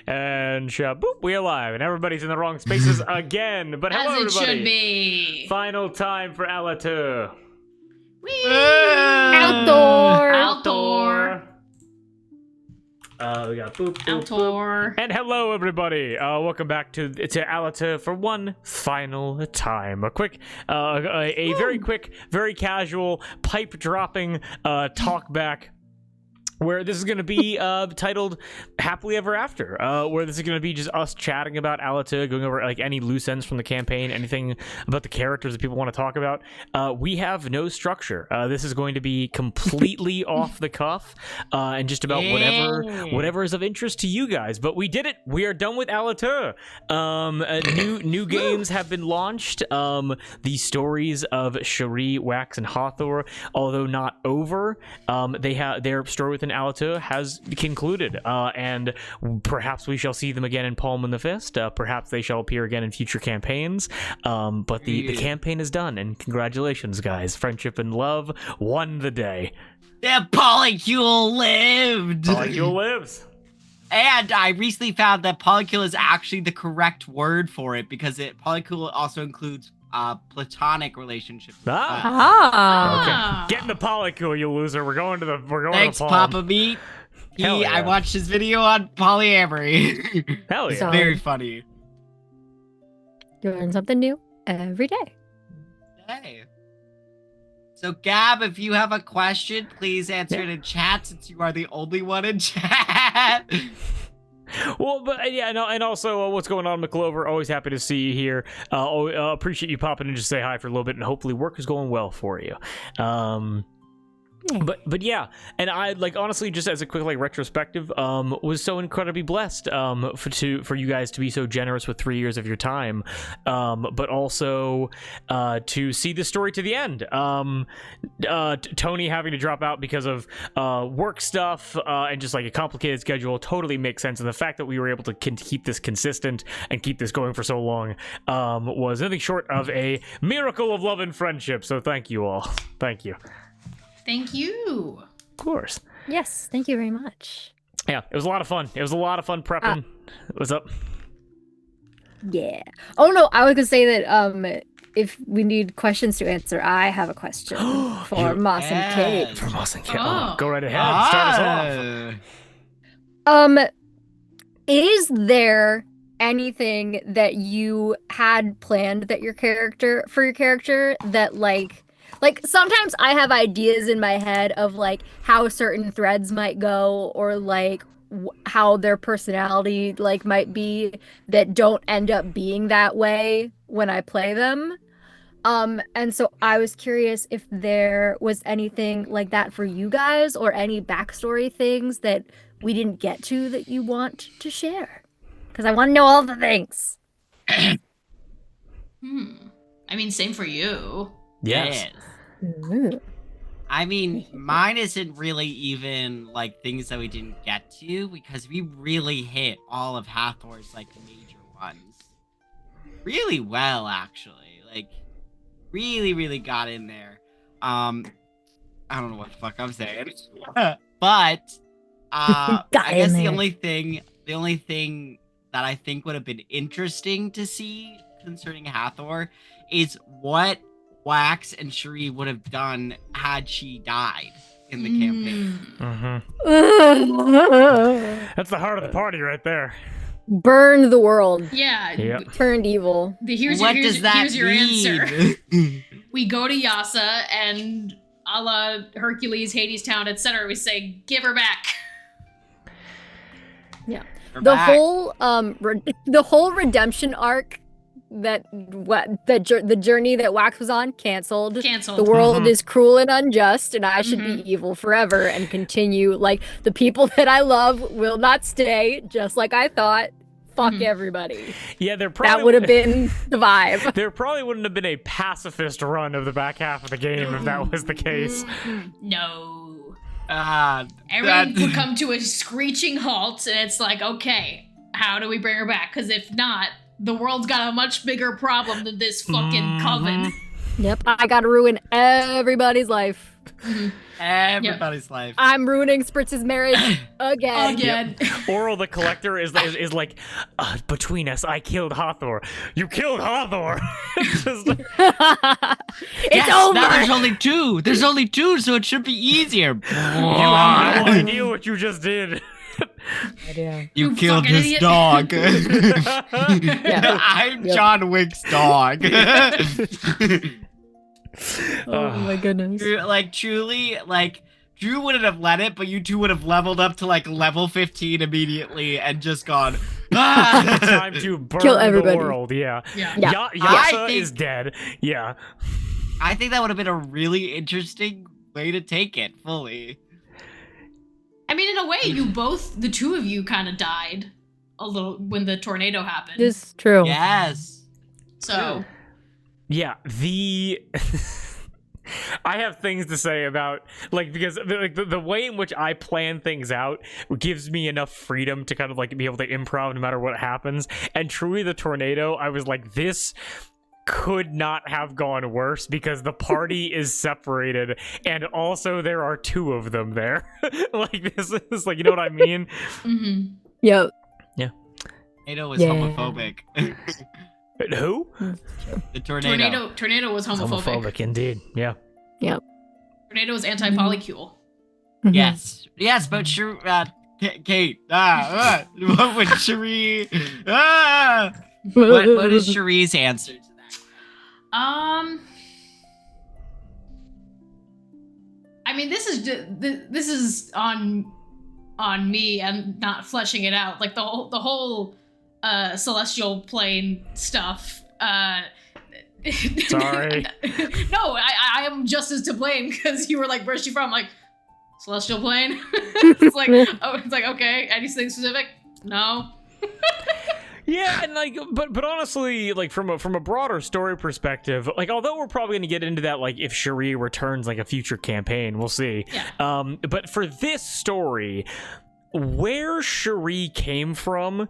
And boop, we alive. And everybody's in the wrong spaces again. But hello, As it everybody. should be. Final time for Allatour. Allatour. We got boop, boop, Allatour. And hello, everybody. Welcome back to Allatour for one final time. A very quick, very casual, pipe-dropping talk back, where this is going to be titled Happily Ever After, where this is going to be just us chatting about Allatour, going over like any loose ends from the campaign, anything about the characters that people want to talk about. We have no structure. This is going to be completely off the cuff and just about whatever is of interest to you guys. But we did it. We are done with Allatour. New games have been launched. The stories of Cherie, Wax, and Hathor, although not over, they have their story within Allatour has concluded, and perhaps we shall see them again in Palm in the Fist. Perhaps they shall appear again in future campaigns. But the campaign is done, and congratulations, guys! Friendship and love won the day. The polycule lived. Polycule lives. And I recently found that polycule is actually the correct word for it, because polycule also includes platonic relationships. Okay. Get in the polycule, you loser. We're going to Thanks, Palm. Papa Meat. Hell yeah. I watched his video on polyamory. Hell yeah. It's very funny. You learn something new every day. Hey. So, Gab, if you have a question, please answer it in chat, since you are the only one in chat. Well, but yeah, no, and also what's going on, McClover? Always happy to see you here. Appreciate you popping in to say hi for a little bit, and hopefully work is going well for you. But yeah, and I honestly, just as a quick retrospective, was so incredibly blessed for you guys to be so generous with 3 years of your time, but also to see the story to the end. Tony having to drop out because of work stuff and just a complicated schedule totally makes sense, and the fact that we were able to keep this consistent and keep this going for so long was nothing short of a miracle of love and friendship. So thank you all. Thank you. Thank you. Of course. Yes, thank you very much. Yeah, it was a lot of fun. It was a lot of fun prepping. What's up? Yeah. Oh no, I was gonna say that if we need questions to answer, I have a question for Moss and Kate. For Moss and Kate. Oh. Go right ahead. Start us off. Is there anything that you had planned that your character that sometimes I have ideas in my head of how certain threads might go, or how their personality might be, that don't end up being that way when I play them. And so I was curious if there was anything like that for you guys, or any backstory things that we didn't get to that you want to share, because I want to know all the things. I mean, same for you. Yes. I mean, mine isn't really even things that we didn't get to, because we really hit all of Hathor's major ones really well, actually. Really, really got in there. I don't know what the fuck I'm saying, but I guess the only thing that I think would have been interesting to see concerning Hathor is what Wax and Cherie would have done had she died in the campaign. That's the heart of the party right there. Burn the world. Yeah. Yep. Turned evil. Here's your answer. We go to Yasa, and a la Hercules, Hades Town, etc., we say, give her back. Yeah. We're The back. whole redemption arc, the journey that Wax was on, canceled. The world is cruel and unjust, and I should be evil forever and continue. The people that I love will not stay, just like I thought. Fuck everybody. Yeah, that would have been the vibe. There probably wouldn't have been a pacifist run of the back half of the game if that was the case. No. Everyone Everyone would come to a screeching halt, and it's okay, how do we bring her back? Because if not, the world's got a much bigger problem than this fucking coven. Yep, I gotta ruin everybody's life. Everybody's life. I'm ruining Spritz's marriage again. Again. Oral the Collector is like, between us, I killed Hathor. You killed Hathor. It's just like, It's over. Now there's only two. There's only two, so it should be easier. you have no idea what you just did. Yeah. You You killed fucking this idiot. dog. Yeah. I'm John Wick's dog. Oh my goodness. Like, truly, like, Drew wouldn't have let it, but you two would have leveled up to, like, level 15 immediately and just gone, ah! Time to burn Kill everybody. the world. Yeah. Yeah. Yeah. Yasa I think- is dead. Yeah. I think that would have been a really interesting way to take it, fully. I mean, in a way, the two of you kind of died a little when the tornado happened. This is true. Yes. So, Yeah, I have things to say about, like, because like the way in which I plan things out gives me enough freedom to kind of like be able to improv no matter what happens. And truly, the tornado, I was like, this could not have gone worse because the party is separated and also there are two of them there. Like, this is like, you know what I mean? mhm. Yep. Tornado was Yeah. homophobic. Who? The tornado. Tornado was homophobic. Indeed. Yeah. Tornado was anti-polycule. Yes. Yes, but sure, Kate. What would Cherie? What is Cherie's answer to that? I mean, this is on me and not fleshing it out. Like the whole celestial plane stuff. Sorry. No, I am just as to blame because you were like, "Where's she from?" I'm like, celestial plane. It's like, oh, it's like, okay. Anything specific? No. Yeah, and like, but honestly, like from a broader story perspective, like although we're probably going to get into that, like if Cherie returns like a future campaign, we'll see. Yeah. But for this story, where Cherie came from,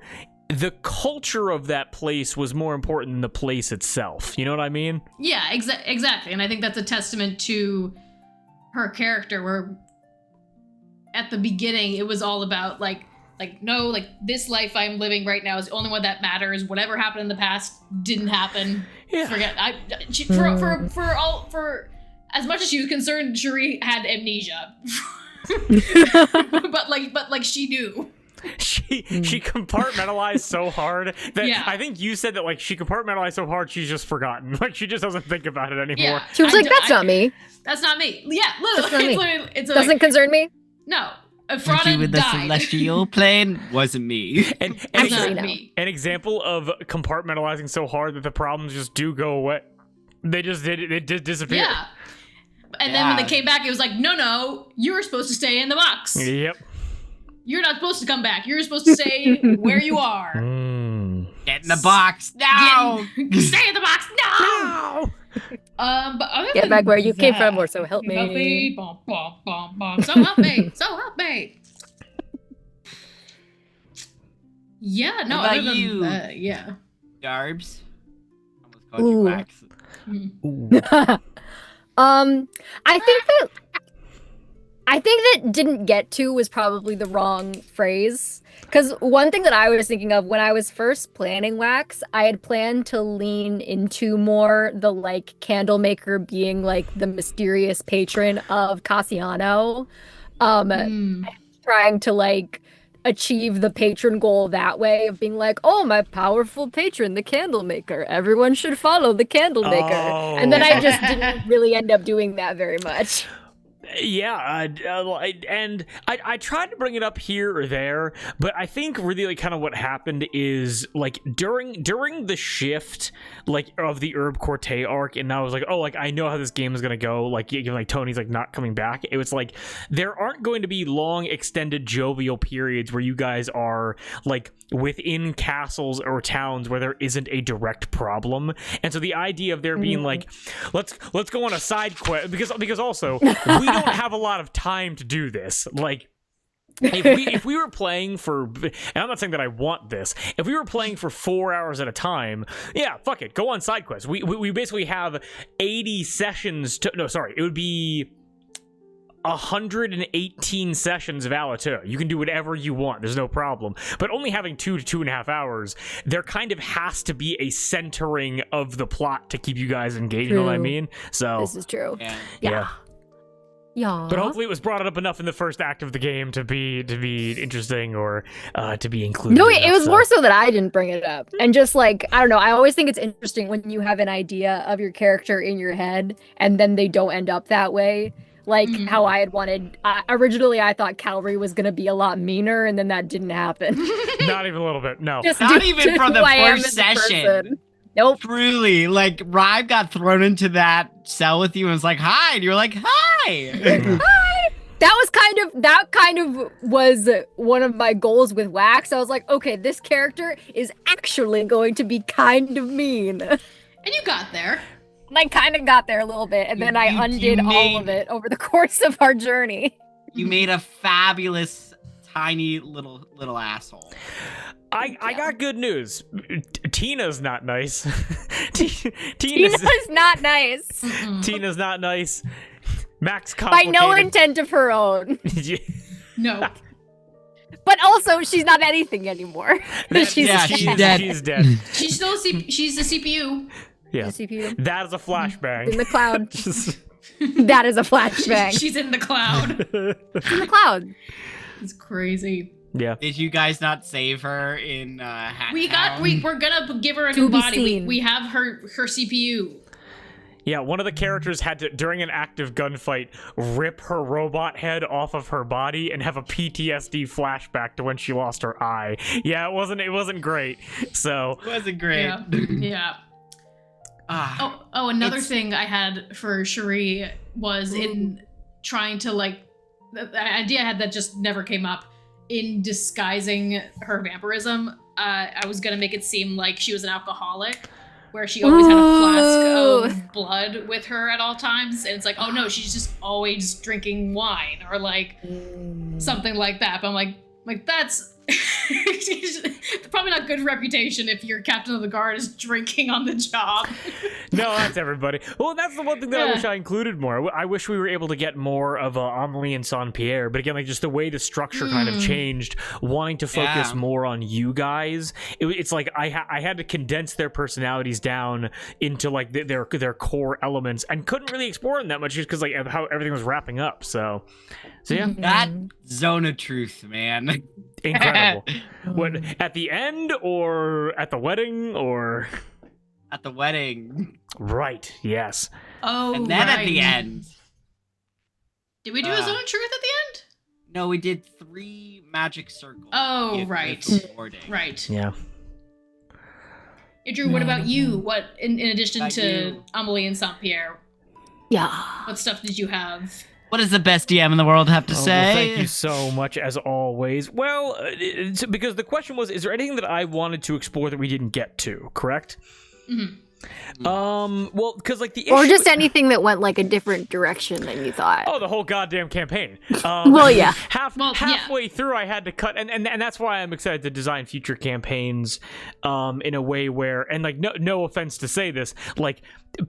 the culture of that place was more important than the place itself. You know what I mean? Yeah, exactly. And I think that's a testament to her character, where at the beginning it was all about like no, like this life I'm living right now is the only one that matters. Whatever happened in the past didn't happen. Yeah. Forget. For as much as she was concerned, Cherie had amnesia. but she knew. She compartmentalized so hard that Yeah. I think you said that like she compartmentalized so hard she's just forgotten. Like she just doesn't think about it anymore. Yeah. She was like, "That's not me. That's not me." Yeah, That's not literally. me. It's Doesn't like, concern me." no. You Frana with the died. celestial plane wasn't me. And That's Actually, not no. me. an example of compartmentalizing so hard that the problems just do go away. They just disappear. Yeah. And then when Yeah. they came back, it was like, no, you were supposed to stay in the box. Yep. You're not supposed to come back. You're supposed to stay where you are. Get in the box now. Stay in the box. No. But other Get than back where you came from, that- or so help me. Help me. Bum, bum, bum, bum. So help me. So help me. Yeah, no, What about other than you? that, yeah. Garbs. Almost called you Ooh. wax. I think that didn't get to was probably the wrong phrase. Because one thing that I was thinking of when I was first planning Wax, I had planned to lean into more the like candle maker being like the mysterious patron of Cassiano. Trying to like achieve the patron goal that way of being like, oh, my powerful patron, the candle maker. Everyone should follow the candle maker. And then I just didn't really end up doing that very much. Yeah, and I tried to bring it up here or there, but I think really like kind of what happened is like during the shift like of the Herb Corte arc, and I was like, oh, like I know how this game is gonna go. Like Tony's like not coming back. It was like there aren't going to be long extended jovial periods where you guys are like within castles or towns where there isn't a direct problem, and so the idea of there being like let's go on a side quest because also we don't have a lot of time to do this. Like if we were playing for, and I'm not saying that I want this, if we were playing for 4 hours at a time, yeah, fuck it, go on side quests. We basically have 80 sessions it would be 118 sessions of Allatour. You can do whatever you want, there's no problem. But only having 2 to 2.5 hours, there kind of has to be a centering of the plot to keep you guys engaged, you know what I mean? So This is true. yeah. Yeah. But hopefully it was brought up enough in the first act of the game to be interesting or to be included. No, it was more so that I didn't bring it up. And just like, I don't know, I always think it's interesting when you have an idea of your character in your head and then they don't end up that way. Like how I had wanted, originally I thought Calvary was going to be a lot meaner and then that didn't happen. Not even a little bit, no. Just Not due even to from the who I am first as a session. person. Nope. Truly, like, Rybe got thrown into that cell with you and was like, hi, and you're like, hi! That kind of was one of my goals with Wax. I was like, okay, this character is actually going to be kind of mean. And you got there. And I kind of got there a little bit, and then I undid all of it over the course of our journey. You made a fabulous, tiny little asshole. I got good news. Tina's not nice. Tina's not nice. Tina's not nice. Max By complicated. no intent of her own. No. But also, she's not anything anymore. She's dead. She's dead. She's still she's the CPU. Yeah. The CPU. That is a flashbang. In the cloud. Just- That is a flashbang. She's in the cloud. in the cloud. It's crazy. yeah. Did you guys not save her in Hat We're gonna give her a To new be body. seen. We have her CPU. Yeah, one of the characters had to, during an active gunfight, rip her robot head off of her body and have a PTSD flashback to when she lost her eye. Yeah, it wasn't great. So It wasn't great. Yeah. Yeah. Ah, Another It's- thing I had for Cherie was in trying to the idea I had that just never came up in disguising her vampirism. I was gonna make it seem like she was an alcoholic, where she always had a flask of blood with her at all times, and it's like, oh no, she's just always drinking wine or something like that. But I'm like that's probably not good reputation if your captain of the guard is drinking on the job. no, that's everybody. Well, that's the one thing that I Yeah. wish I included more. I wish we were able to get more of Amelie and Saint Pierre, but again, like just the way the structure kind of changed, wanting to focus Yeah. more on you guys. It's like I had to condense their personalities down into like their core elements, and couldn't really explore them that much just because like of how everything was wrapping up. So yeah, that zone of truth, man. incredible. What at the end or at the wedding or At the wedding. right? Yes. Oh, And then at the right. end. Did we do a zone of truth at the end? No, we did 3 magic circles. Oh, with right. recording. Right. Yeah. Andrew, what about you? What in addition About to you. Amelie and Saint Pierre, Yeah. what stuff did you have? What does the best DM in the world have to Oh, say? well, thank you so much, as always. Well, because the question was, is there anything that I wanted to explore that we didn't get to, correct? Mhm. Well, because like the Or issue- just anything that went like a different direction than you thought. Oh, the whole goddamn campaign. Well, yeah. Halfway through, I had to cut, and that's why I'm excited to design future campaigns, in a way where, and like, no offense to say this, like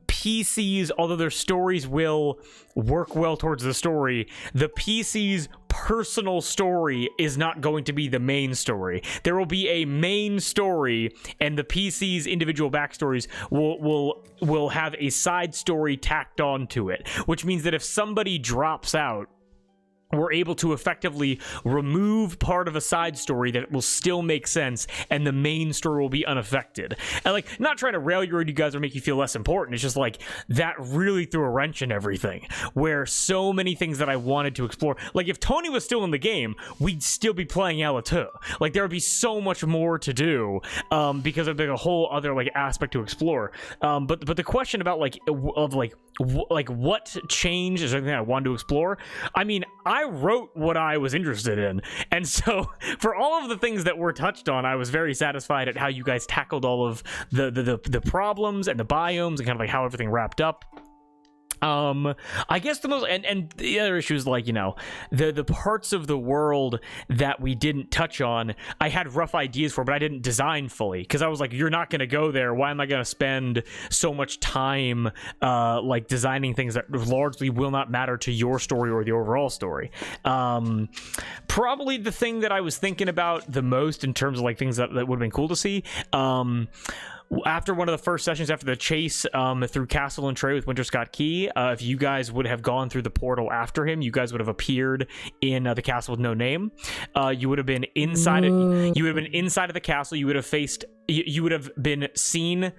PCs, although their stories will work well towards the story, the PC's personal story is not going to be the main story. There will be a main story, and the PC's individual backstories will have a side story tacked on to it, which means that if somebody drops out, we're able to effectively remove part of a side story that will still make sense, and the main story will be unaffected. And like, not trying to railroad you guys or make you feel less important, it's just like that really threw a wrench in everything, where so many things that I wanted to explore, like if Tony was still in the game, we'd still be playing Allatour. Like there would be so much more to do, because there'd be a whole other like aspect to explore. But the question about what change is anything I wanted to explore, I mean, I wrote what I was interested in, and so for all of the things that were touched on, I was very satisfied at how you guys tackled all of the problems and the biomes and kind of like how everything wrapped up. I guess the most and the other issue is like, you know, the parts of the world that we didn't touch on, I had rough ideas for, but I didn't design fully because I was like, you're not going to go there. Why am I going to spend so much time like designing things that largely will not matter to your story or the overall story? Probably the thing that I was thinking about the most in terms of like things that would have been cool to see. After one of the first sessions, after the chase through Castle and Trey with Winter Scott Key, if you guys would have gone through the portal after him, you guys would have appeared in the castle with no name. You would have been inside. You would have been inside of the castle. You would have faced. You would have been seen.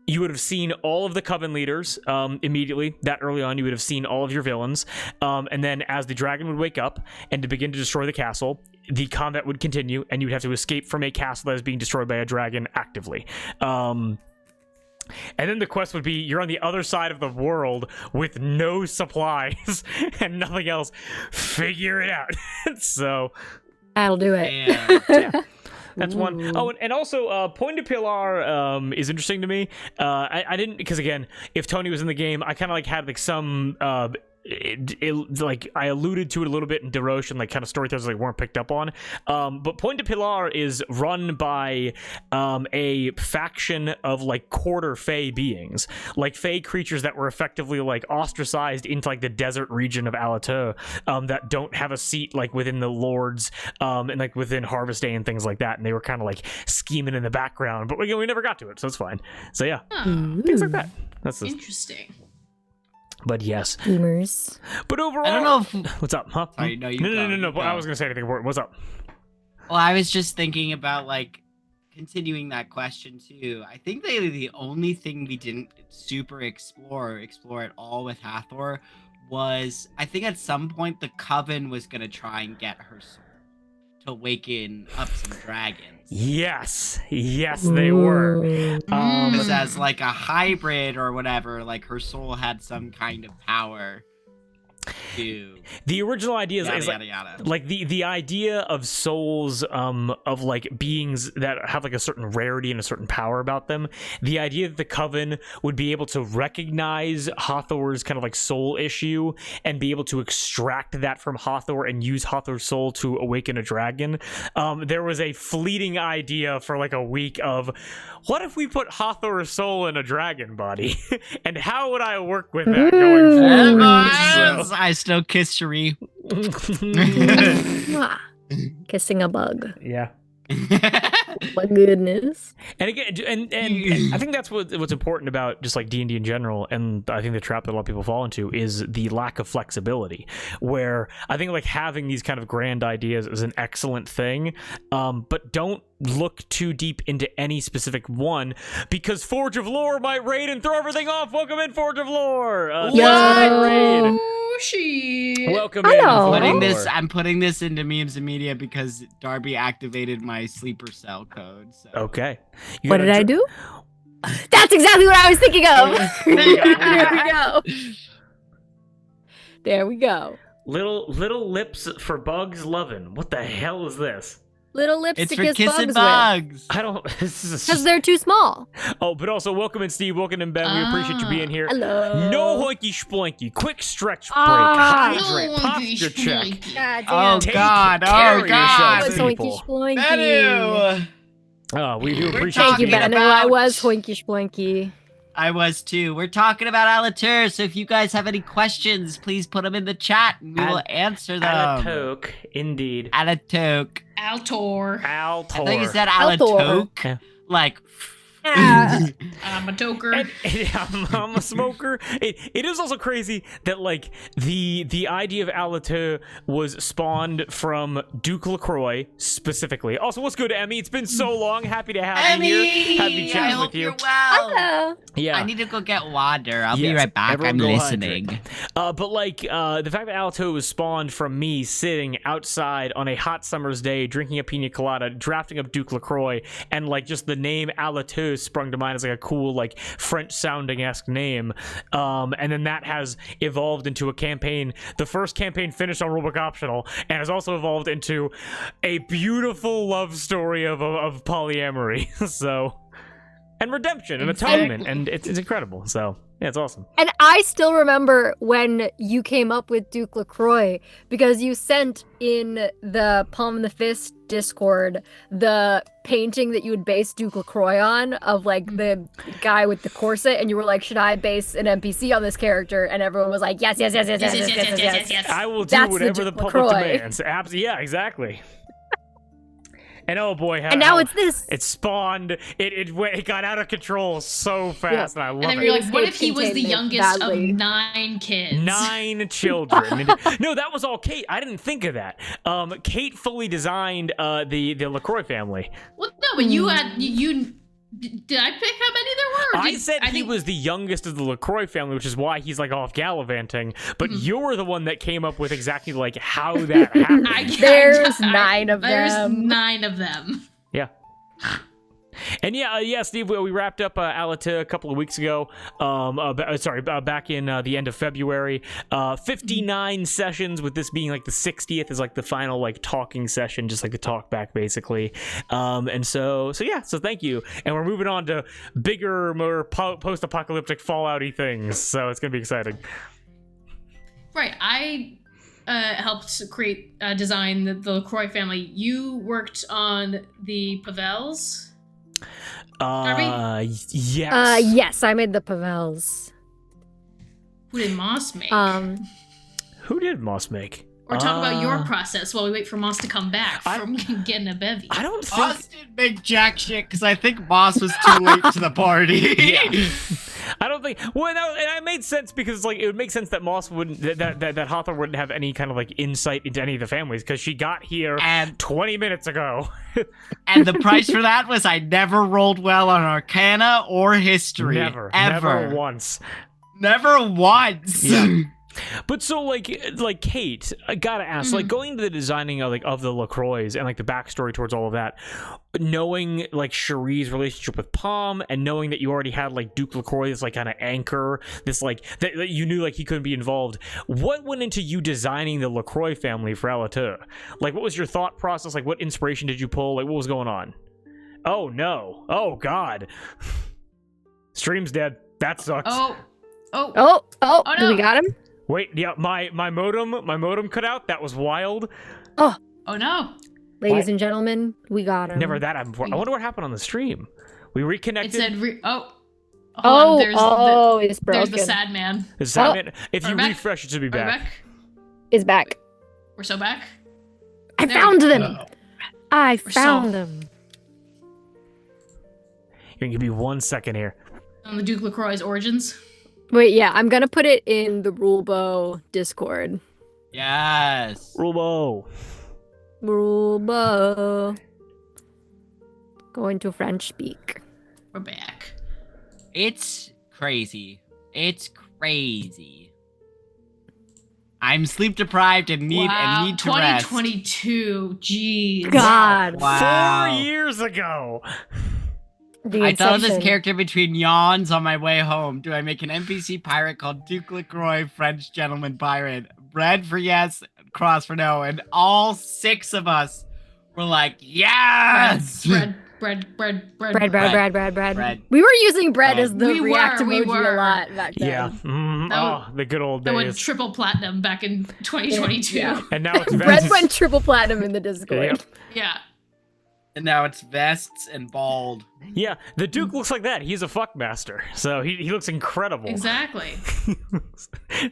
You would have seen all of the Coven leaders immediately. That early on, you would have seen all of your villains. And then as the dragon would wake up and to begin to destroy the castle, the combat would continue, and you would have to escape from a castle that is being destroyed by a dragon actively. And then the quest would be, you're on the other side of the world with no supplies and nothing else. Figure it out. So I'll do it. yeah. That's one. Oh, and also, Point de Pilar is interesting to me. I didn't, because again, if Tony was in the game, I kind of like had like some like I alluded to it a little bit in Deroche and like kind of storytellers like weren't picked up on. But Point de Pilar is run by a faction of like quarter Fey beings, like Fey creatures that were effectively like ostracized into like the desert region of Allatour, that don't have a seat like within the lords and like within Harvest Day and things like that. And they were kind of like scheming in the background, but we never got to it, so it's fine. So yeah, things like that. That's Interesting. But yes. Boomers. But overall, I don't know if... What's up, huh? Sorry, no, No. I was gonna say anything important. What's up? Well, I was just thinking about, like, continuing that question, too. I think the only thing we didn't super explore at all with Hathor was, I think at some point the Coven was gonna try and get her soul to waken up some dragons. Yes, they were. Because as like a hybrid or whatever, like her soul had some kind of power to the original idea is yada, yada. like the idea of souls of like beings that have like a certain rarity and a certain power about them. The idea that the Coven would be able to recognize Hathor's kind of like soul issue and be able to extract that from Hathor and use Hathor's soul to awaken a dragon. There was a fleeting idea for like a week of, what if we put Hathor's soul in a dragon body? And how would I work with that going forward? So. I still kiss Cherie. Kissing a bug. Yeah. My goodness. And again, and I think that's what's important about just like D&D in general, and I think the trap that a lot of people fall into is the lack of flexibility, where I think like having these kind of grand ideas is an excellent thing, but don't look too deep into any specific one, because Forge of Lore might raid and throw everything off. Welcome in, Forge of Lore. Raid. Welcome in. I'm putting this into memes and media because Darby activated my sleeper cell code. So. Okay. What did I do? That's exactly what I was thinking of. There we go. Little lips for bugs loving. What the hell is this? Little lips it's to for kiss kissing bugs with. I don't. Because they're too small. Oh, but also welcome in, Steve. Welcome in, Ben. We appreciate you being here. Hello. No hoinky splinky. Quick stretch break. Hydrate. Posture check. God damn. Oh God. It was hoinky sploinky. Benu. Oh, we do appreciate Thank you, talking Benu. about- I was hoinky sploinky. I was too. We're talking about Allatour, so if you guys have any questions, please put them in the chat and we will answer them. Allatour, indeed. Allatour. Altor. Altor. I think you said Allatour. Allatour. Yeah. Like, I'm a toker. I'm a smoker. It is also crazy that like the idea of Allatour was spawned from Duke LaCroix specifically. Also, what's good, Emmy? It's been so long. Happy to have you here. Happy I chatting hope with you. you're well. Hello. Yeah. I need to go get water. I'll be Yes, right back. everyone I'm go listening. hydrate. But like the fact that Allatour was spawned from me sitting outside on a hot summer's day, drinking a pina colada, drafting up Duke LaCroix, and like just the name Allatour sprung to mind as like a cool like French sounding esque name, and then that has evolved into a campaign, the first campaign finished on rulebook optional, and has also evolved into a beautiful love story of polyamory. So and redemption and Exactly. atonement, and it's incredible. So yeah, it's awesome. And I still remember when you came up with Duke LaCroix because you sent in the Palm of the Fist Discord the painting that you would base Duke LaCroix on of like the guy with the corset, and you were like, should I base an NPC on this character? And everyone was like, yes. I will do That's the whatever the Duke public LaCroix. demands. Yeah, exactly. And oh boy, And now it's this. it spawned. It got out of control so fast, and I love And then it. we were like, what if Escape he was the containment, youngest badly. of 9 kids? 9 children. No, that was all Kate. I didn't think of that. Kate fully designed the LaCroix family. Well, no, but you had you. Did I pick how many there were? Or I did- said he think- was the youngest of the LaCroix family, which is why he's like off gallivanting. But you're the one that came up with exactly like how that happened. There's 9 of There's them. 9 of them. Yeah. And yeah, Steve, we wrapped up Allatour a couple of weeks ago. Back in the end of February. 59 sessions, with this being like the 60th is like the final like talking session, just like the talk back basically. And so thank you. And we're moving on to bigger, more post-apocalyptic Fallout-y things. So it's gonna be exciting. Right. I helped create, design the LaCroix family. You worked on the Pavels. Yes. Yes, I made the Pavels. Who did Moss make? Who did Moss make? Or talk about your process while we wait for Moss to come back I- from getting a bevy. I don't think. Moss didn't make jack shit because I think Moss was too late to the party. Yeah. I don't think. Well, no, and it made sense because like it would make sense that Moss wouldn't, that Hawthorne wouldn't have any kind of like insight into any of the families because she got here And 20 minutes ago. and the price for that was I never rolled well on Arcana or History. Never once. Never once. Yeah. But so like Kate, I gotta ask, like going into the designing of of the LaCroix and like the backstory towards all of that, knowing like Cherie's relationship with Palm and knowing that you already had like Duke LaCroix, this like kind of anchor, this like that you knew like he couldn't be involved. What went into you designing the LaCroix family for Allatour? Like what was your thought process? Like what inspiration did you pull? Like what was going on? Oh no. Oh god. Stream's dead. That sucks. Oh. Oh, no. do we got him? Wait, yeah, my modem cut out. That was wild. Oh no. Ladies and gentlemen, we got him. Never that happened before. I wonder what happened on the stream. We reconnected. It said Hold on, Oh, there's it's broken. the sad man. Is that it? If We're you back. refresh, it should be Are we back. back? Is back. We're so back. I There found we them. go. I We're found so- them. You're gonna give me 1 second here. On the Duke LaCroix's origins. Wait, yeah, I'm gonna put it in the Rulebo Discord. Yes. Rubo. Rulebo. Going to French speak. We're back. It's crazy. It's crazy. I'm sleep deprived and need to rest. 2022. Jeez. God. Wow. 4 years ago. The I thought of this Inception. character between yawns on my way home. Do I make an NPC pirate called Duke LaCroix, French gentleman pirate? Bread for yes, cross for no. And all 6 of us were like, yes! Bread. Bread. We were using bread Bread. as the We react were, we emoji were. a lot back then. Yeah. That The good old That went days. triple platinum back in 2022. Yeah. And now it's Bread vests. went triple platinum in the Discord. Yep. Yeah. And now it's vests and bald. Yeah, the Duke looks like that. He's a fuckmaster, so he looks incredible. Exactly.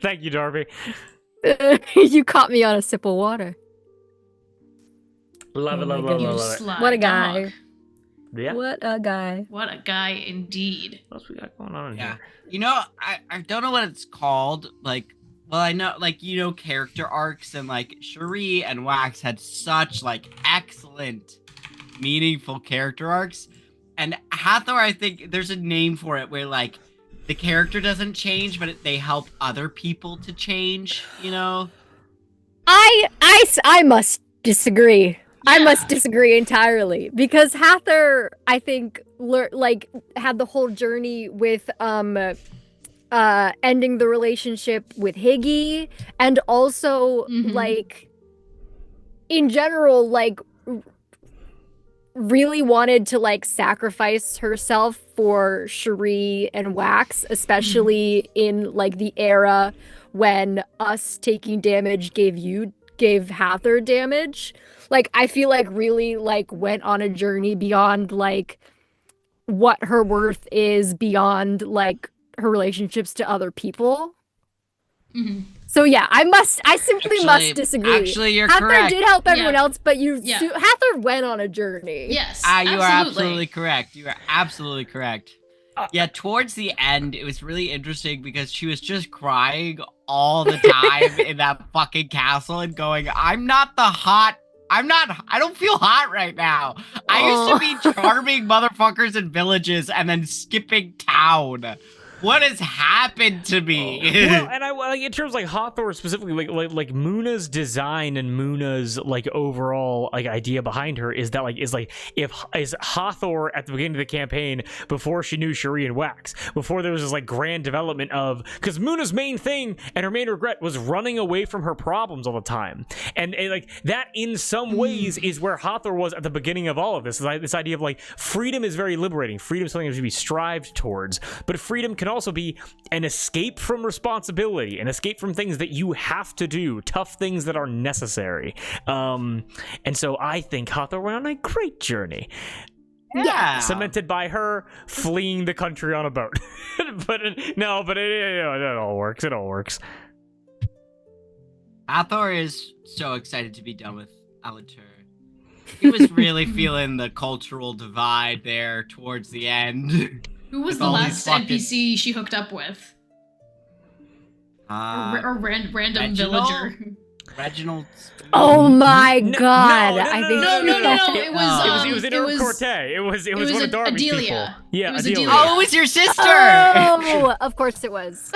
Thank you, Darby. You caught me on a sip of water. Love it, Oh my love it, love it, goodness. love it. Sly What a guy. dog. Yeah. What a guy. What a guy indeed. What else we got going on in Yeah. here? You know, I don't know what it's called. Like, well, I know, like, you know, character arcs, and like Cherie and Wax had such like excellent, meaningful character arcs. And Hathor, I think there's a name for it where like the character doesn't change, but they help other people to change. You know? I must disagree. I Yeah. must disagree entirely because Hathor, I think, had the whole journey with ending the relationship with Higgy, and also Mhm. like in general, like really wanted to like sacrifice herself for Cherie and Wax, especially in like the era when us taking damage gave Hathor damage. Like I feel like really like went on a journey beyond like what her worth is, beyond like her relationships to other people. Mhm. So yeah, I simply must disagree. Actually, you're Hathor correct. did help everyone Yeah. else, but Yeah. Hathor went on a journey. Yes. You are absolutely. absolutely correct. You are absolutely correct. Yeah, towards the end, it was really interesting because she was just crying all the time in that fucking castle and going, I don't feel hot right now. I used to be charming motherfuckers in villages and then skipping town. What has happened to me? Well, and like, in terms of like Hathor specifically, like Muna's design and Muna's like overall like idea behind her is that is Hathor at the beginning of the campaign before she knew Cherie and Wax, before there was this like grand development of, because Muna's main thing and her main regret was running away from her problems all the time, and like that in some ways is where Hathor was at the beginning of all of this. This idea of like freedom is very liberating. Freedom is something that should be strived towards, but freedom can also be an escape from responsibility, an escape from things that you have to do, tough things that are necessary. And so I think Hathor went on a great journey. Yeah. Cemented by her fleeing the country on a boat. but it all works. It all works. Hathor is so excited to be done with Allatour. He was really feeling the cultural divide there towards the end. Who was With the all last these fucking- NPC she hooked up with? Or random Reginald? villager? Reginald. Oh my No, god! no, I no, think No. It was. It was in Corte. It was one of Darby's people. Adelia. Yeah, It was Adelia. Adelia. Oh, it was your sister! Oh, of course it was.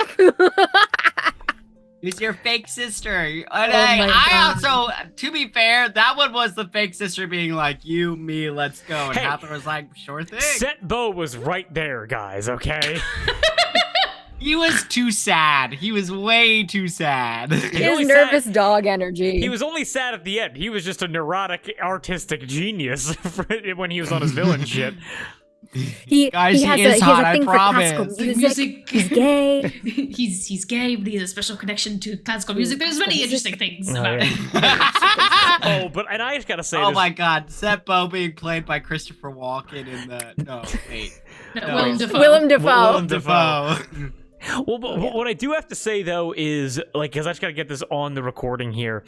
It was your fake sister. And my I God. also, to be fair, that one was the fake sister being like, you, me, let's go. And Hey. Hathor was like, sure thing. Set Bo was right there, guys, okay? He was too sad. He was way too sad. His only nervous dog energy. He was only sad at the end. He was just a neurotic artistic genius when he was on his villain shit. Guys, he has is a hot, I thing for classical promise. music. He's gay. he's gay, but he has a special connection to classical music. There's many interesting things Oh, about yeah. it. And I just gotta say Oh this. my god, Seppo being played by Christopher Walken in the... No, wait. No. Willem Dafoe. Willem Dafoe. Willem Dafoe. Defoe. Well, but what I do have to say though is like, because I just gotta get this on the recording here.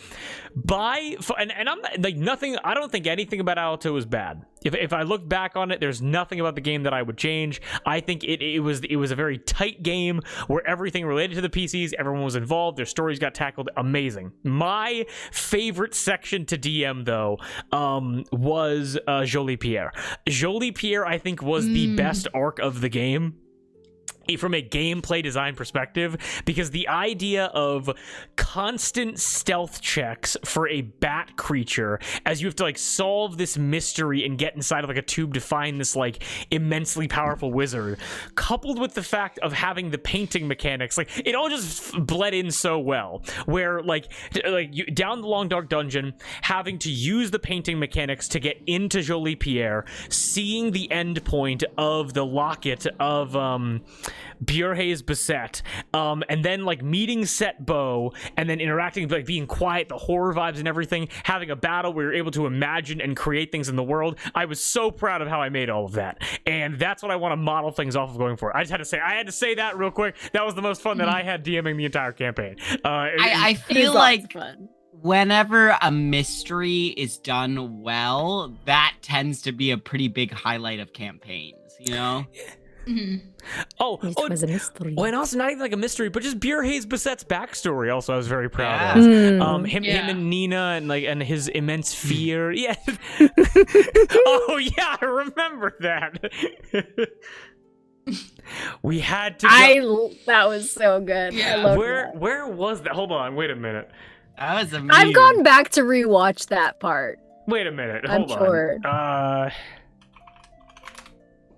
And I'm not, like nothing. I don't think anything about Allatour was bad. If I look back on it, there's nothing about the game that I would change. I think it was a very tight game where everything related to the PCs, everyone was involved, their stories got tackled. Amazing. My favorite section to DM though was Jolie Pierre. Jolie Pierre, I think, was the best arc of the game from a gameplay design perspective, because the idea of constant stealth checks for a bat creature as you have to like solve this mystery and get inside of like a tube to find this like immensely powerful wizard, coupled with the fact of having the painting mechanics, like it all just bled in so well, where like you down the long dark dungeon, having to use the painting mechanics to get into Jolie Pierre, seeing the end point of the locket of Bjorhe's Beset, and then like meeting Set Bo, and then interacting, like being quiet, the horror vibes and everything, having a battle where you're able to imagine and create things in the world. I was so proud of how I made all of that, and that's what I want to model things off of going forward. I had to say that real quick. That was the most fun that I had DMing the entire campaign. I feel like whenever a mystery is done well, that tends to be a pretty big highlight of campaigns, you know? It was a mystery. Well, and also not even like a mystery, but just Bjorhe's Beset's backstory. Also, I was very proud Yeah. of him and Nina, and his immense fear. Yeah. Oh yeah, I remember that. We had to. That was so good. Yeah. I loved Where that. where was that? Hold on, wait a minute. That was amazing. I've gone back to rewatch that part. Wait a minute. I'm Hold sure. on.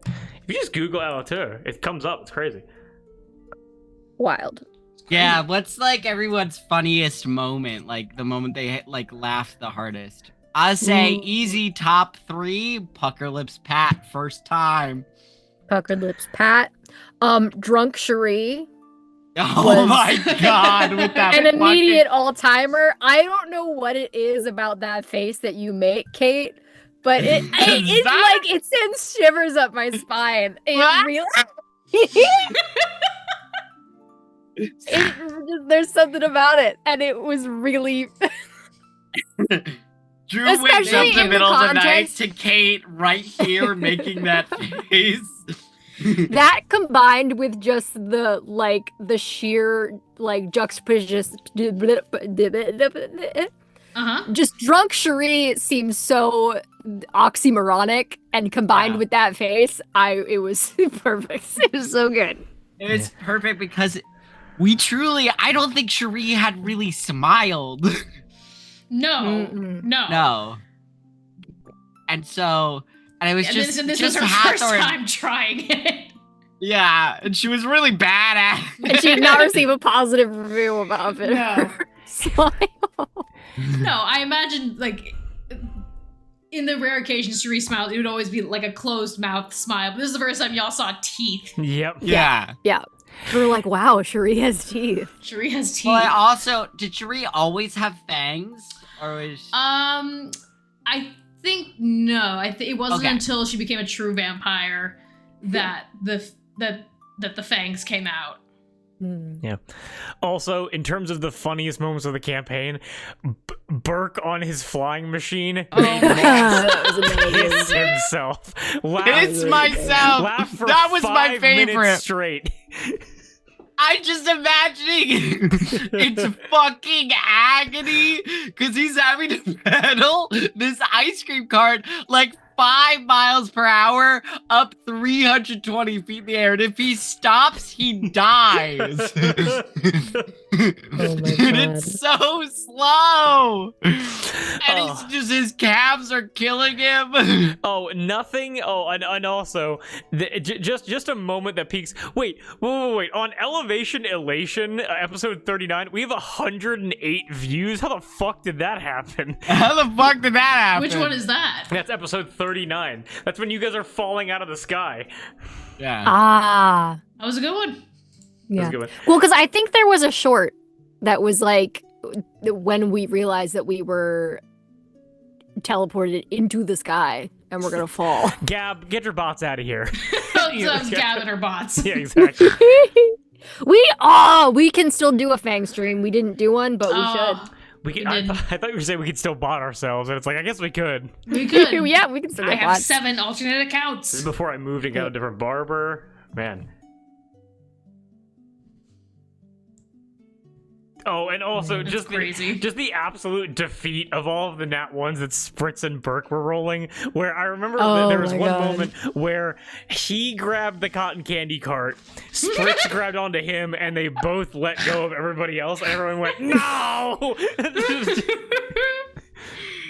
If you just Google Allatour, it comes up. It's crazy. Wild. Yeah, what's like everyone's funniest moment? Like the moment they like laughed the hardest. I say easy top 3. Pucker lips Pat first time. Puckered lips Pat. Drunk Cherie. Oh my god, with that An fucking- immediate all-timer. I don't know what it is about that face that you make, Kate, but it sends shivers up my spine. It really there's something about it, and it was really Drew wakes Especially up in the in middle of the night context- to Kate right here making that face. that combined with just the sheer juxtaposition. Just drunk Cherie seems so oxymoronic, and combined Yeah. with that face, it was perfect. It was so good. It's perfect because I don't think Cherie had really smiled. No. Mm-mm. No. And it was just this just was her first Hathor. time trying it. Yeah, and she was really bad at it. And she did not receive a positive review about it. No. Smile. No, I imagine in the rare occasions Cherie smiled, it would always be like a closed mouth smile. But this is the first time y'all saw teeth. Yep. Yeah. We were like, wow, Cherie has teeth. Cherie has teeth. Well, did Cherie always have fangs? Or was I think no. It wasn't Okay. until she became a true vampire that the fangs came out. Also, in terms of the funniest moments of the campaign, Burke on his flying machine Oh my God. That was amazing. hits himself. It's myself. Laugh for That was my 5 minutes favorite. straight. I'm just imagining it's fucking agony because he's having to pedal this ice cream cart like 5 miles per hour up 320 feet in the air. And if he stops, he dies. Oh my And God. it's so slow. And he's just, his calves are killing him. Oh, nothing. Oh, and also, just a moment that peaks. Wait. On Elevation Elation, episode 39, we have 108 views. How the fuck did that happen? How the fuck did that happen? Which one is that? That's episode 39. That's when you guys are falling out of the sky. Yeah. Ah. That was a good one. That's Yeah. a good one. Well, because I think there was a short that was like when we realized that we were teleported into the sky and we're gonna fall. Gab, get your bots out of here. It's Gab and her bots. Yeah, exactly. We can still do a Fang stream. We didn't do one, but we should. We could, We I, didn't. I thought you were saying we could still bot ourselves, and it's like, I guess we could. We could. Yeah, we can still I get have bots. 7 alternate This accounts. is before I moved and got a different barber. Man. Oh, and also That's just crazy. just the absolute defeat of all of the nat ones that Spritz and Burke were rolling. Where I remember Oh there was my one God. moment where he grabbed the cotton candy cart, Spritz grabbed onto him, and they both let go of everybody else. And everyone went, "No!"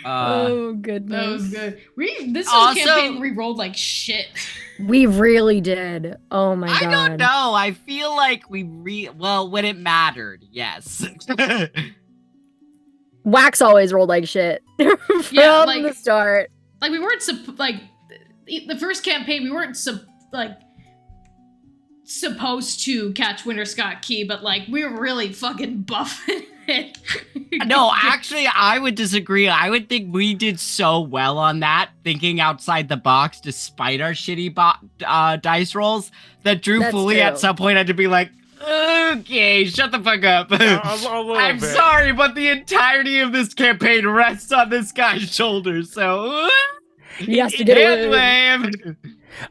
Oh goodness. That was good. This Also- campaign we rolled like shit. We really did. Oh my I god. don't know. I feel like when it mattered, yes. Wax always rolled like shit from Yeah, like- the start. Like we weren't the first campaign we weren't supposed to catch Winter Scott Key, but like we were really fucking buffing it. No, actually, I would disagree. I would think we did so well on that, thinking outside the box despite our shitty dice rolls, that Drew That's Foley true. at some point had to be like, okay, shut the fuck up. A little I'm bit. sorry, but the entirety of this campaign rests on this guy's shoulders, so... He has to get Hand away. wave.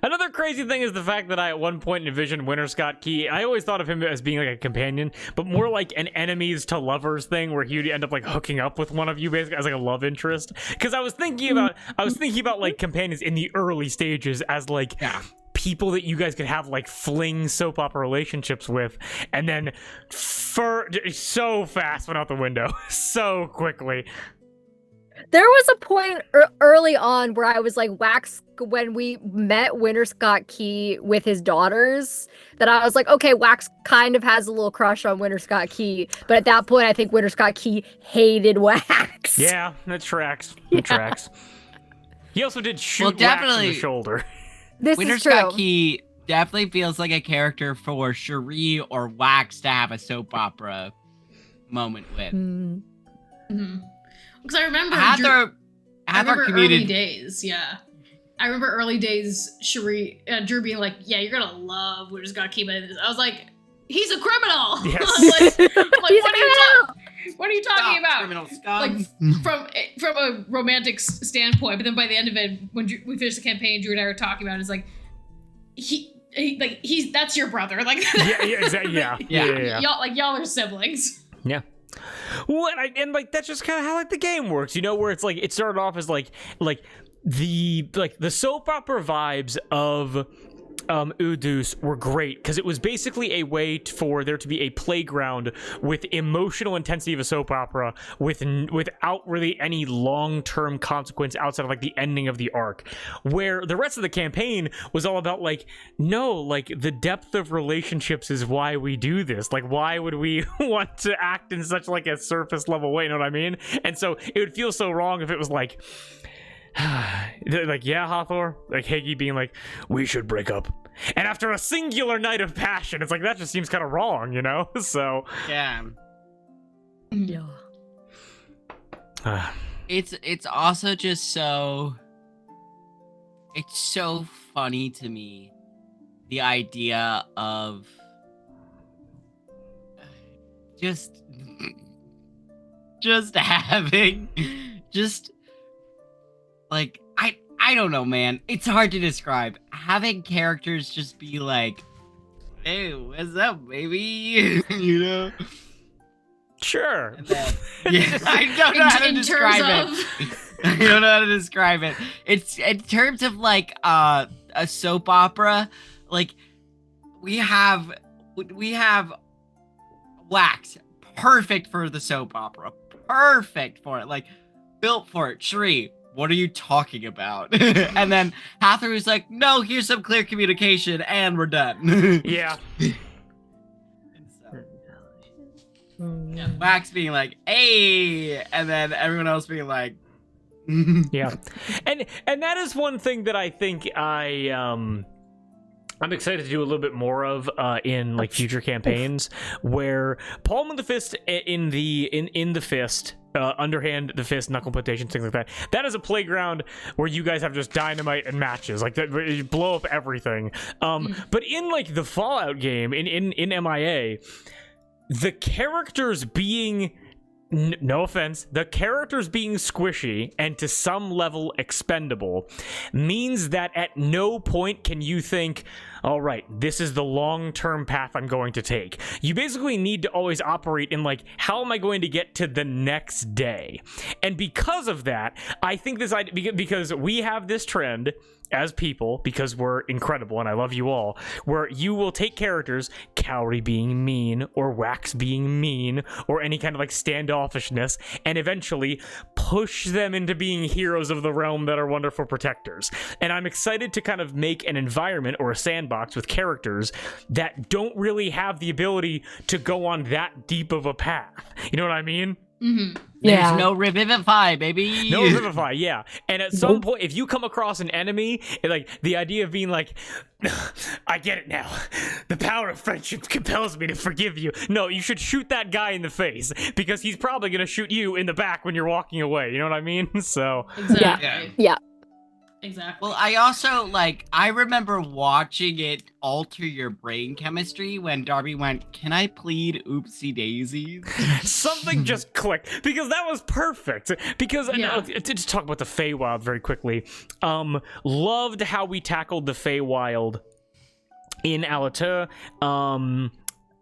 Another crazy thing is the fact that I at one point envisioned Winter Scott Key. I always thought of him as being like a companion, but more like an enemies to lovers thing, where he would end up like hooking up with one of you basically as like a love interest. Because I was thinking about like companions in the early stages as like Yeah. people that you guys could have like fling soap opera relationships with, and then so fast went out the window so quickly. There was a point early on where I was like, Wax, when we met Winter Scott Key with his daughters, that I was like, okay, Wax kind of has a little crush on Winter Scott Key. But at that point, I think Winter Scott Key hated Wax. Yeah, that tracks. Yeah. That tracks. He also did shoot Well, Wax in definitely- the shoulder. This Winter is true. Scott Key definitely feels like a character for Cherie or Wax to have a soap opera moment with. Mm. Because I remember Hathor early commuted. days, yeah. I remember early days, Drew being like, "Yeah, you're gonna love Winter Scott Key." I was like, "He's a criminal." Yes. like, He's what are you talking about? Criminal scum. From a romantic standpoint, but then by the end of it, when we finished the campaign, Drew and I were talking about it, it's like he's that's your brother, like Yeah, exactly. Yeah. y'all are siblings. Yeah. Well, and that's just kind of how the game works, where it's like it started off as like the soap opera vibes of Udus were great because it was basically a way for there to be a playground with emotional intensity of a soap opera without really any long-term consequence outside of the ending of the arc, where the rest of the campaign was all about the depth of relationships is why we do this. Why would we want to act in such a surface level way, you know what I mean? And so it would feel so wrong if it was yeah, Hathor, Higgy being we should break up, and after a singular night of passion, it's that just seems kind of wrong, so Yeah. Yeah. It's also just so funny to me, the idea of just having I don't know, man. It's hard to describe. Having characters just be like, "Hey, what's up, baby?" sure. And then, yeah, I don't know how to describe it. I don't know how to describe it. It's in terms of a soap opera. We have Wax, perfect for the soap opera, perfect for it, built for it. Cherie, what are you talking about? And then Hathor was like, no, here's some clear communication, and we're done. Yeah. Yeah, Wax being like, hey, and then everyone else being like, Yeah. And that is one thing that I think I'm excited to do a little bit more of in future campaigns, where palm of the fist in the fist, underhand the fist, knuckle plantation, things like that. That is a playground where you guys have just dynamite and matches that, you blow up everything. But in the Fallout game in MIA, the characters being no offense, the characters being squishy and to some level expendable means that at no point can you think, all right, this is the long-term path I'm going to take. You basically need to always operate in how am I going to get to the next day? And because of that, I think this idea, because we have this trend as people, because we're incredible and I love you all, where you will take characters, Cowrie being mean or Wax being mean or any kind of standoffishness, and eventually push them into being heroes of the realm that are wonderful protectors. And I'm excited to kind of make an environment or a sandbox with characters that don't really have the ability to go on that deep of a path. You know what I mean? Mm-hmm. Yeah. There's no revivify, baby. No revivify, yeah. And at some point, if you come across an enemy, the idea of being I get it now. The power of friendship compels me to forgive you. No, you should shoot that guy in the face, because he's probably going to shoot you in the back when you're walking away. You know what I mean? So Exactly. Yeah. Exactly. Well, I also, I remember watching it alter your brain chemistry when Darby went, can I plead oopsie daisies? something just clicked, because that was perfect. Because to just talk about the Feywild very quickly, loved how we tackled the Feywild in Allatour.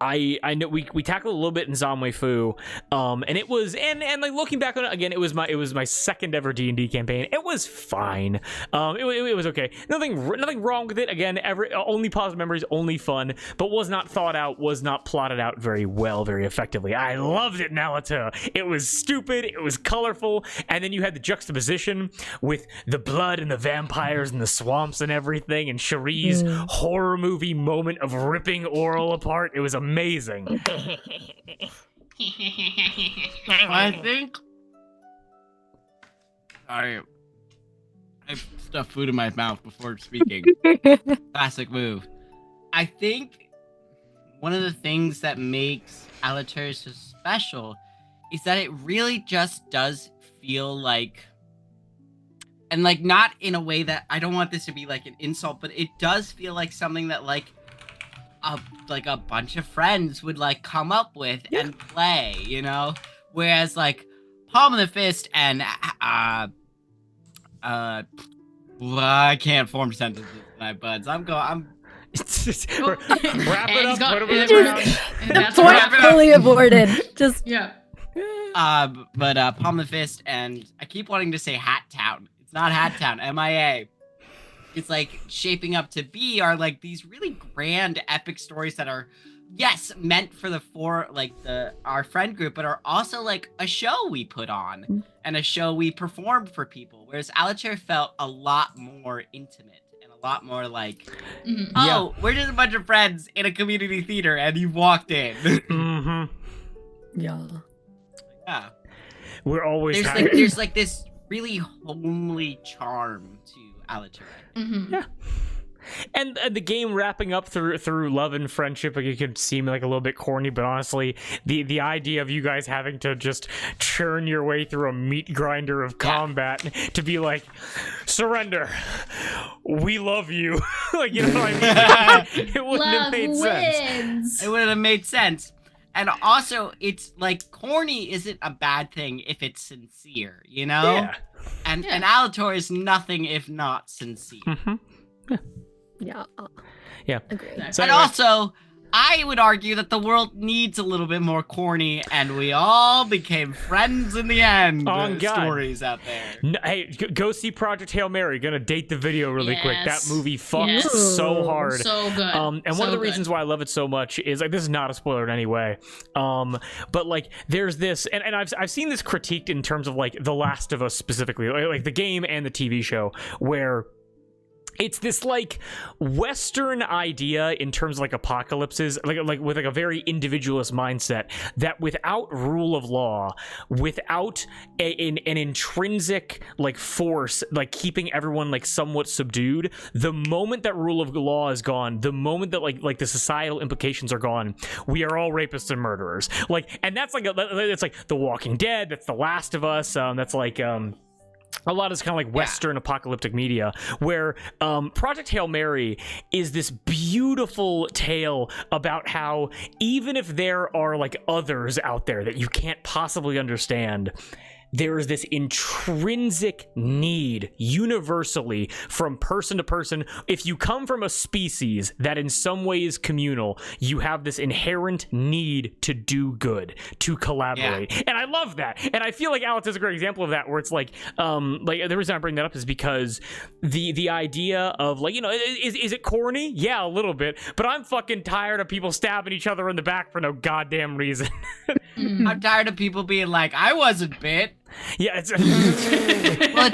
I know we tackled a little bit in Zamwe Fu, and it was and like looking back on it again, it was my second ever D&D campaign. It was fine. It was okay. Nothing wrong with it. Again, only positive memories, only fun, but was not thought out, was not plotted out very well, very effectively. I loved it in Allatour. It was stupid. It was colorful, and then you had the juxtaposition with the blood and the vampires and the swamps and everything, and Cherie's horror movie moment of ripping Oral apart. It was amazing. I think I stuffed food in my mouth before speaking. Classic move. I think one of the things that makes Allatour so special is that it really just does feel like, and like not in a way that I don't want this to be like an insult, but it does feel like something that like a bunch of friends would like come up with and play, you know? Whereas like Palm of the Fist and I can't form sentences tonight, buds. I'm wrap it He's up. got- Put it around. and that's Point wrap it up. fully aborted. Just Yeah. but Palm of the Fist and I keep wanting to say Hat Town. It's not Hat Town, MIA. It's like shaping up to be are like these really grand epic stories that are, yes, meant for our friend group, but are also like a show we put on and a show we performed for people. Whereas Allatour felt a lot more intimate and a lot more like, we're just a bunch of friends in a community theater and you walked in. yeah. Yeah. We're always There's like this really homely charm to Allatour. Yeah. And the game wrapping up through love and friendship, like it could seem like a little bit corny, but honestly, the idea of you guys having to just churn your way through a meat grinder of combat to be like, surrender, we love you, like, you know what I mean? It wouldn't have made sense. It would have made sense. And also, it's like corny isn't a bad thing if it's sincere, you know? Yeah. And Allatour is nothing if not sincere. Yeah. Yeah. Agreed. So And anyway, also, I would argue that the world needs a little bit more corny, and we all became friends in the end. Oh, God. Stories out there. hey, go see Project Hail Mary. Gonna date the video really quick. That Yes. movie fucks Yes. so hard. So good. And So one of the good. reasons why I love it so much is like, this is not a spoiler in any way. But like there's this, and I've seen this critiqued in terms of like The Last of Us specifically, like the game and the TV show, where it's this like Western idea in terms of like apocalypses, like with like a very individualist mindset, that without rule of law, without an intrinsic like force, like keeping everyone like somewhat subdued, the moment that rule of law is gone, the moment that like the societal implications are gone, we are all rapists and murderers. Like, and that's like it's like The Walking Dead, that's The Last of Us, that's like a lot of this kind of like Western apocalyptic media, where Project Hail Mary is this beautiful tale about how even if there are like others out there that you can't possibly understand, there is this intrinsic need universally from person to person. If you come from a species that in some way is communal, you have this inherent need to do good, to collaborate. Yeah. And I love that. And I feel like Alex is a great example of that, where it's like the reason I bring that up is because the idea of like, you know, is it corny? Yeah, a little bit, but I'm fucking tired of people stabbing each other in the back for no goddamn reason. I'm tired of people being like, I wasn't bit. Yeah, it's well,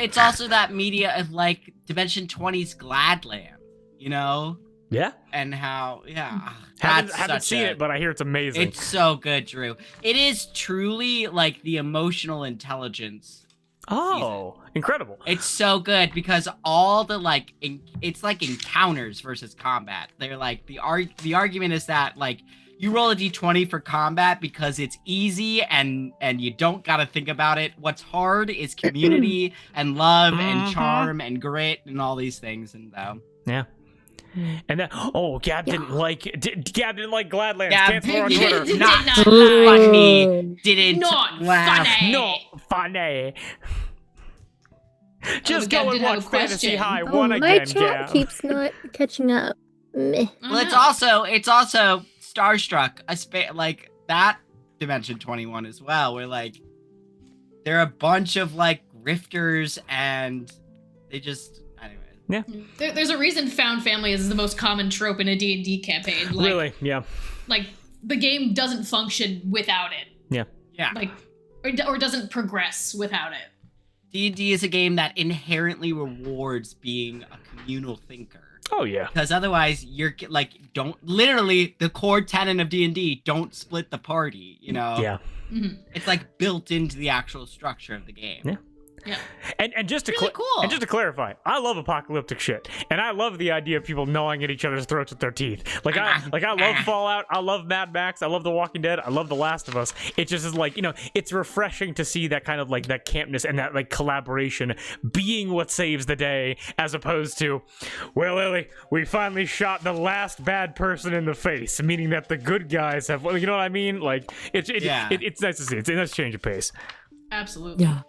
it's also that media of like Dimension 20's Gladland, you know? Yeah. And how, haven't seen it, but I hear it's amazing. It's so good, Drew. It is truly like the emotional intelligence. Oh, incredible. It's so good because all the like, it's like encounters versus combat. They're like, the argument is that like, you roll a d20 for combat because it's easy and you don't gotta think about it. What's hard is community and love and charm and grit and all these things. And yeah. And then, Gab didn't like Gladlands. Gab Cancel her on Twitter. Not funny. Didn't Not laugh. funny. Not funny. Just Gab go and did have watch a Fantasy question. High Oh, one my again, chat Gab. keeps not catching up. Meh. Well, it's also starstruck. Like that Dimension 21 as well, where like there are a bunch of like grifters and they just anyway. There's a reason found family is the most common trope in a D&D campaign. Like, really? Yeah. Like the game doesn't function without it. Yeah. Yeah. Like or doesn't progress without it. D&D is a game that inherently rewards being a communal thinker. Oh yeah. Because otherwise, you're like, literally the core tenet of D&D, don't split the party. You know. Yeah. Mm-hmm. It's like built into the actual structure of the game. Yeah. Yeah. And just to Really cool. and just to clarify, I love apocalyptic shit, and I love the idea of people gnawing at each other's throats with their teeth. Like I love Fallout, I love Mad Max, I love The Walking Dead, I love The Last of Us. It just is like, you know, it's refreshing to see that kind of like that campness and that like collaboration being what saves the day, as opposed to, well, Lily, we finally shot the last bad person in the face, meaning that the good guys have, you know what I mean? Like it's nice to see. It's a nice change of pace. Absolutely. Yeah.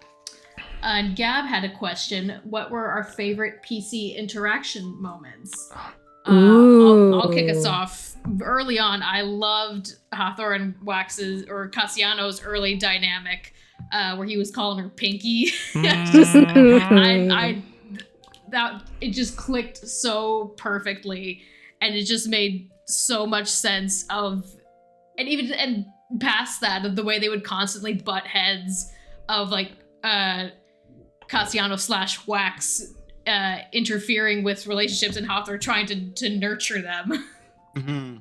And Gab had a question. What were our favorite PC interaction moments? I'll kick us off. Early on, I loved Hathor and Wax's or Cassiano's early dynamic, where he was calling her Pinky. It just clicked so perfectly, and it just made so much sense of, and past that, of the way they would constantly butt heads of like Cassiano / Wax interfering with relationships and Hathor trying to nurture them. Mm-hmm.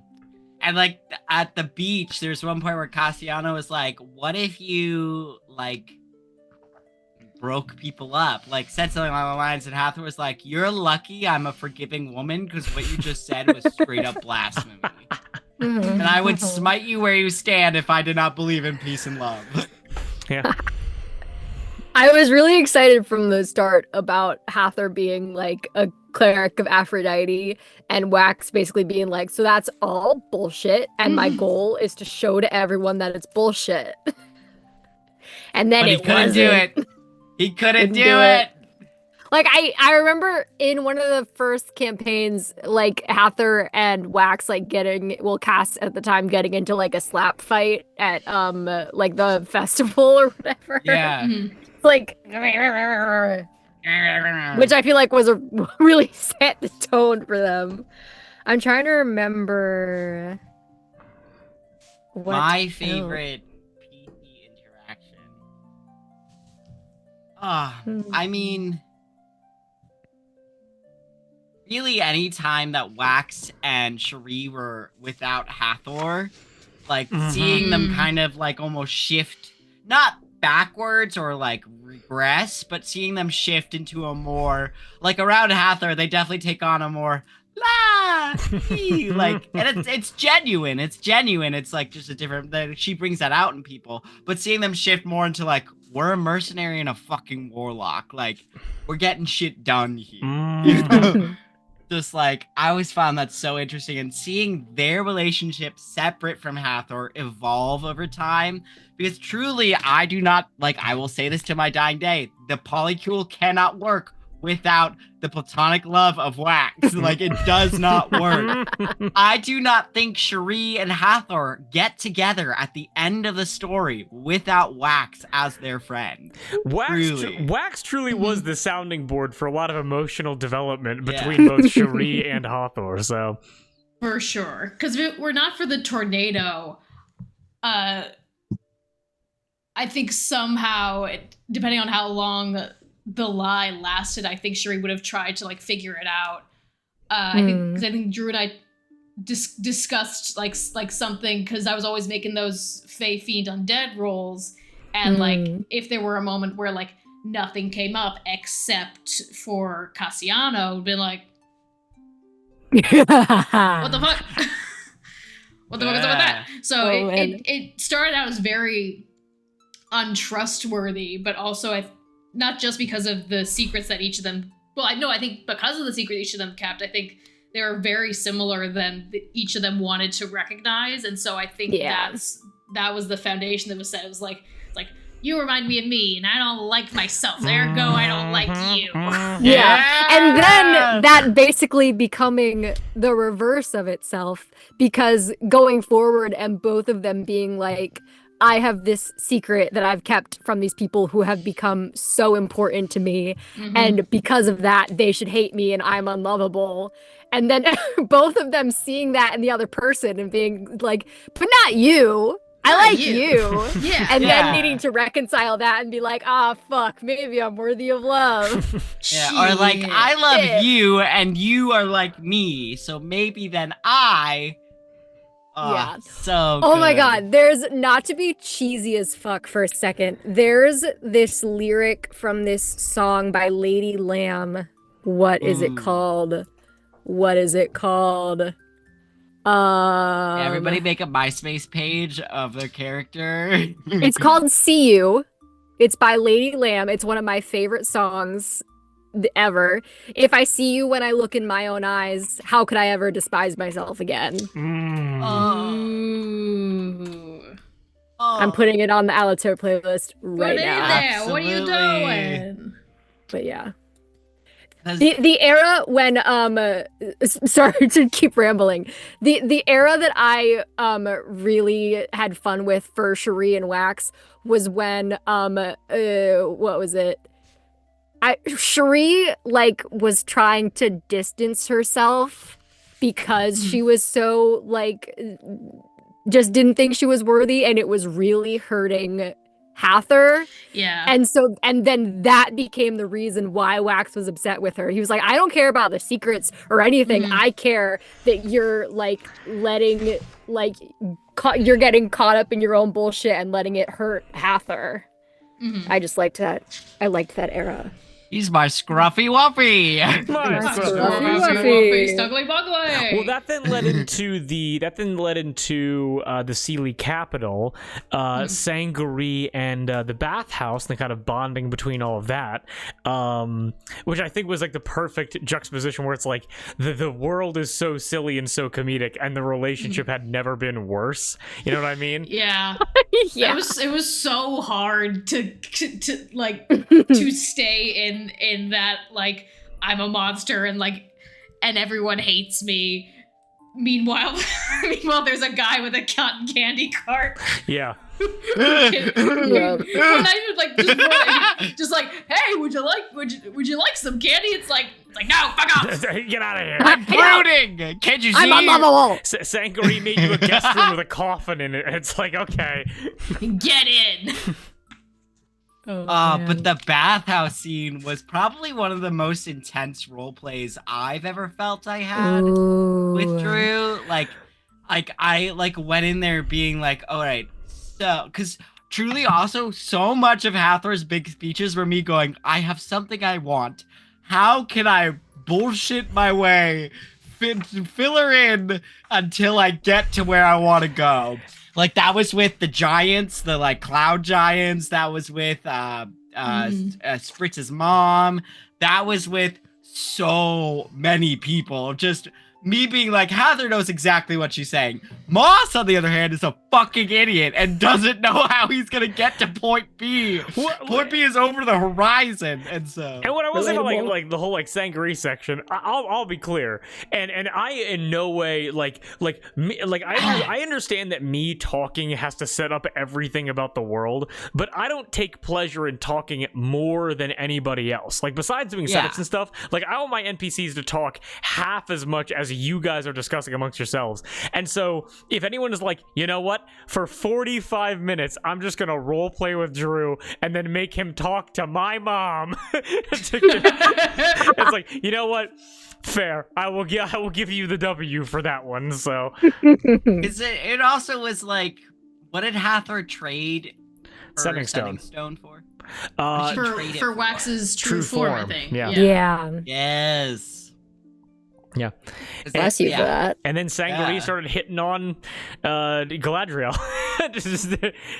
And like at the beach, there's one point where Cassiano was like, what if you like broke people up? Like said something along the lines, and Hathor was like, you're lucky I'm a forgiving woman, because what you just said was straight up blasphemy. And I would smite you where you stand if I did not believe in peace and love. Yeah. I was really excited from the start about Hathor being like a cleric of Aphrodite and Wax basically being like, so that's all bullshit, and my goal is to show to everyone that it's bullshit. And then he couldn't do it. He couldn't do it. Like I remember in one of the first campaigns, like Hathor and Wax like Cass at the time getting into like a slap fight at like the festival or whatever. Yeah. Like, which I feel like was a really set the tone for them. I'm trying to remember my favorite PC interaction. I mean, really any time that Wax and Cherie were without Hathor, like seeing them kind of like almost shift, not backwards or like regress, but seeing them shift into a more like around Hathor, they definitely take on a more like, and it's genuine. It's like just a different. She brings that out in people, but seeing them shift more into like, we're a mercenary and a fucking warlock. Like, we're getting shit done here. You know? Just like, I always found that so interesting, and seeing their relationship separate from Hathor evolve over time, because truly I do not, like, I will say this to my dying day, the polycule cannot work without the platonic love of Wax. Like, it does not work. I do not think Cherie and Hathor get together at the end of the story without Wax as their friend. Wax truly was the sounding board for a lot of emotional development between both Cherie and Hathor, so. For sure. Because if it were not for the tornado, I think somehow, depending on how long the lie lasted, I think Cherie would have tried to like figure it out. I think Drew and I discussed like something, because I was always making those Fey Fiend Undead rolls, and like if there were a moment where like nothing came up except for Cassiano, been like, what the fuck? What the fuck is up with that? So it started out as very untrustworthy, but also not just because of the secrets that each of them, I think because of the secret each of them kept, I think they were very similar than each of them wanted to recognize. And so I think that was the foundation that was set. It was like, you remind me of me, and I don't like myself. Ergo, I don't like you. Yeah. And then that basically becoming the reverse of itself, because going forward and both of them being like, I have this secret that I've kept from these people who have become so important to me. And because of that, they should hate me and I'm unlovable. And then both of them seeing that in the other person and being like, but not you. I like you. Yeah. And then needing to reconcile that and be like, fuck, maybe I'm worthy of love. Yeah, or like, I love you and you are like me, so maybe then I... Yeah. So Oh my good. god, there's, not to be cheesy as fuck for a second, there's this lyric from this song by Lady Lamb. What is it called? What is it called? Everybody make a MySpace page of their character. It's called See You. It's by Lady Lamb. It's one of my favorite songs ever. If I see you when I look in my own eyes, how could I ever despise myself again? Ooh. I'm putting it on the Allatour playlist right Put it now. there. What are you Absolutely. doing? But yeah. Has- The era when sorry to keep rambling. The era that I really had fun with for Cherie and Wax was when what was it? Cherie like was trying to distance herself because she was so like just didn't think she was worthy, and it was really hurting Hathor. Yeah. And then that became the reason why Wax was upset with her. He was like, I don't care about the secrets or anything. I care that you're like letting like you're getting caught up in your own bullshit and letting it hurt Hathor. I just liked that. I liked that era. He's my scruffy wuffy. Stuggly buggly. Well, that then led into the Sealy Capital, Sangaree, and the bathhouse, and the kind of bonding between all of that, which I think was like the perfect juxtaposition, where it's like the world is so silly and so comedic, and the relationship had never been worse. You know what I mean? Yeah. Yeah. It was so hard to like to stay in that like I'm a monster and everyone hates me. Meanwhile there's a guy with a cotton candy cart. Yeah. When I would like just like, hey, would you like some candy? It's like no, fuck off. Get out of here. I'm brooding. Can't you see? I'm unlovable. Sangaree made you a guest room with a coffin in it. It's like, okay. Get in. But the bathhouse scene was probably one of the most intense role plays I've ever felt I had with Drew. Like I went in there being like, all right, so, because truly also so much of Hathor's big speeches were me going, I have something I want. How can I bullshit my way, fill her in until I get to where I want to go? Like, that was with the giants, the, like, cloud giants. That was with Spritz's mom. That was with so many people. Just me being like, Hathor knows exactly what she's saying. Moss, on the other hand, is a fucking idiot and doesn't know how he's gonna get to point B. Point B is over the horizon, and so. And what I was saying about like the whole like Sangaree section, I'll be clear, and I in no way I understand that me talking has to set up everything about the world, but I don't take pleasure in talking more than anybody else. Like, besides doing setups and stuff, like, I want my NPCs to talk half as much as you guys are discussing amongst yourselves. And so if anyone is like, you know what, for 45 minutes I'm just gonna role play with Drew and then make him talk to my mom, it's like, you know what, fair, I will give you the W for that one. So it also was like, what did Hathor trade Setting Stone for for Wax's true form, I think. Yeah. Yes. Yeah. Bless you for that. And then Sangaree started hitting on Galadriel.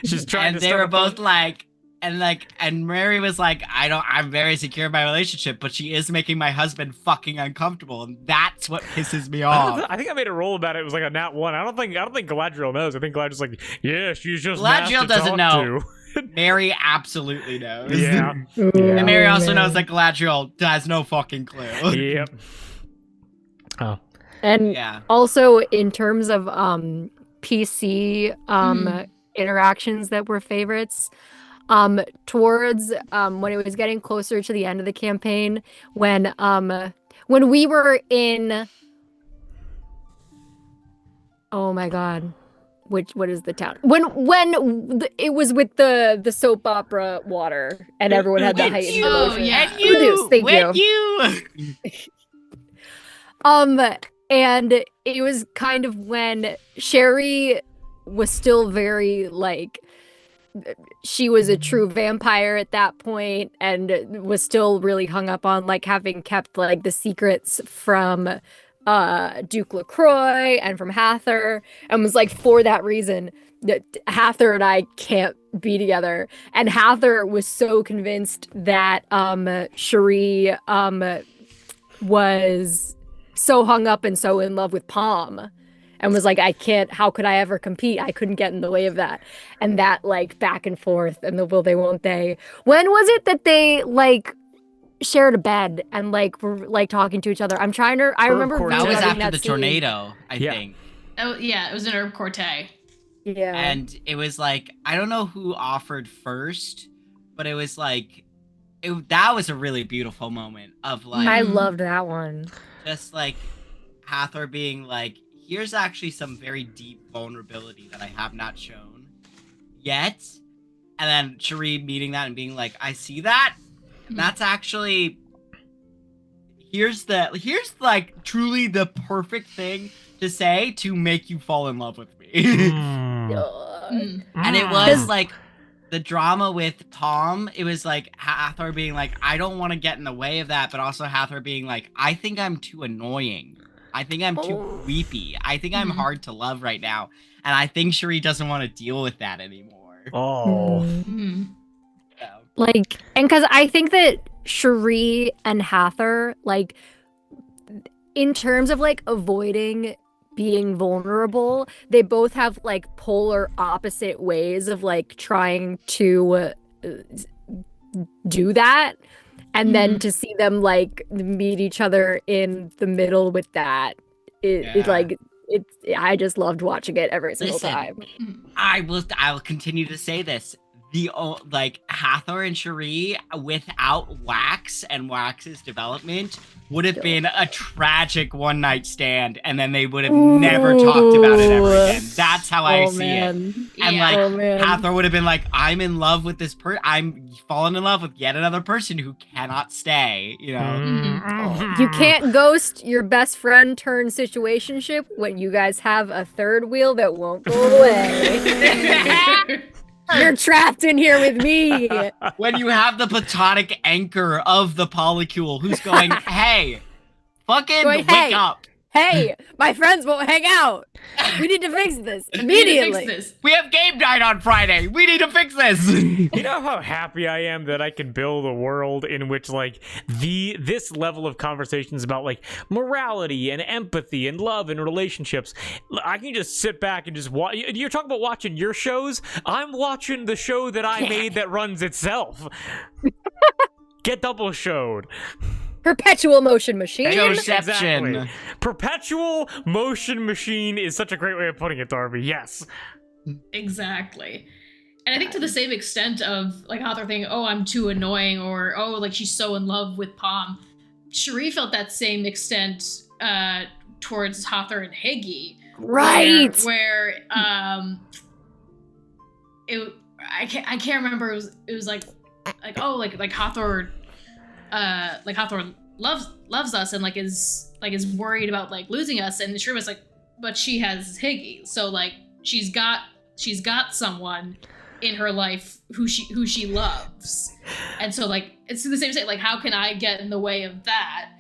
just trying and to they start were a both like, and Mary was like, I'm very secure in my relationship, but she is making my husband fucking uncomfortable, and that's what pisses me off. I think I made a roll about it. It was like a nat 1. I don't think Galadriel knows. I think Galadriel's like, yeah, she's just Galadriel nice to doesn't talk know. to. Mary absolutely knows. Yeah. And Mary also man. knows that Galadriel has no fucking clue. Yep. Oh. And Yeah. also in terms of PC interactions that were favorites, towards when it was getting closer to the end of the campaign, when we were in, oh my god, what is the town, it was with the soap opera water and everyone had the heightened Oh, emotion. yeah. And Produce, thank you. And it was kind of when Sherry was still very like, she was a true vampire at that point and was still really hung up on like having kept like the secrets from Duke LaCroix and from Hathor, and was like, for that reason that Hathor and I can't be together. And Hathor was so convinced that Cherie was so hung up and so in love with Palm, and was like, how could I ever compete? I couldn't get in the way of that. And that like back and forth and the will they won't they. When was it that they like shared a bed and like were like talking to each other? I remember That That was rewriting after the scene. tornado, I Yeah. think. Oh yeah, it was in Herb Corte. Yeah. And it was like, I don't know who offered first, but it was like, that was a really beautiful moment of like, I loved that one. just like Hathor being like, here's actually some very deep vulnerability that I have not shown yet. And then Cherie meeting that and being like, I see that. And that's actually, here's like truly the perfect thing to say to make you fall in love with me. And it was like the drama with Tom. It was like Hathor being like, I don't want to get in the way of that, but also Hathor being like, I think I'm too annoying. I think I'm too creepy. I think I'm hard to love right now. And I think Cherie doesn't want to deal with that anymore. Oh. So, Like, and because I think that Cherie and Hathor, like, in terms of like avoiding being vulnerable, they both have like polar opposite ways of like trying to do that. And then to see them like meet each other in the middle with that, I just loved watching it every single Listen, time. I will continue to say this. Like Hathor and Cherie without Wax and Wax's development would have been a tragic one night stand, and then they would have never talked about it ever again. That's how I see it. And Yeah. like Hathor would have been like, I'm in love with this person. I'm falling in love with yet another person who cannot stay. You know. You can't ghost your best friend turn situationship when you guys have a third wheel that won't go away. You're trapped in here with me. When you have the platonic anchor of the polycule who's going, hey, fucking Going, wake "Hey." up. Hey, my friends won't hang out. We need to fix this We need to immediately. fix this. We have game night on Friday. We need to fix this. You know how happy I am that I can build a world in which like this level of conversations about like morality and empathy and love and relationships, I can just sit back and just watch. You're talking about watching your shows. I'm watching the show that I made that runs itself. Get double showed. Perpetual motion machine. Showception. Exactly. Perpetual motion machine is such a great way of putting it, Darby. Yes. Exactly. And I think to the same extent of like Hathor thinking, oh, I'm too annoying, or oh, like she's so in love with Palm, Cherie felt that same extent towards Hathor and Higgy. Right. Where I can't remember. It was like Hathor Hathor loves us and like is worried about like losing us, and Cherie was like, but she has Higgy, so like she's got someone in her life who she loves, and so like it's the same thing. Like, how can I get in the way of that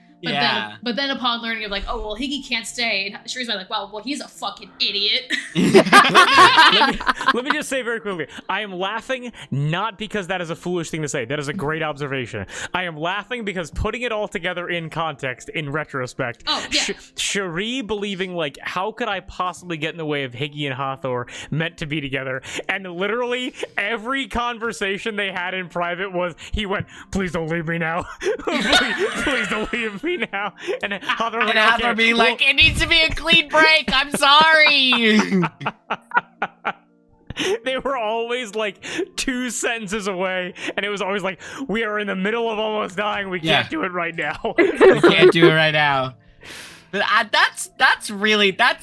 But then upon learning of like, oh well, Higgy can't stay, and Shuri's like, well, he's a fucking idiot. Let me just say very quickly, I am laughing not because that is a foolish thing to say. That is a great observation. I am laughing because putting it all together in context, in retrospect, Shuri believing like, how could I possibly get in the way of Higgy and Hathor meant to be together? And literally every conversation they had in private was, he went, please don't leave me now. please don't leave me now. And Hathor being like, it needs to be a clean break. I'm sorry. They were always like 2 sentences away, and it was always like, we are in the middle of almost dying. We can't do it right now. We can't do it right now. But that's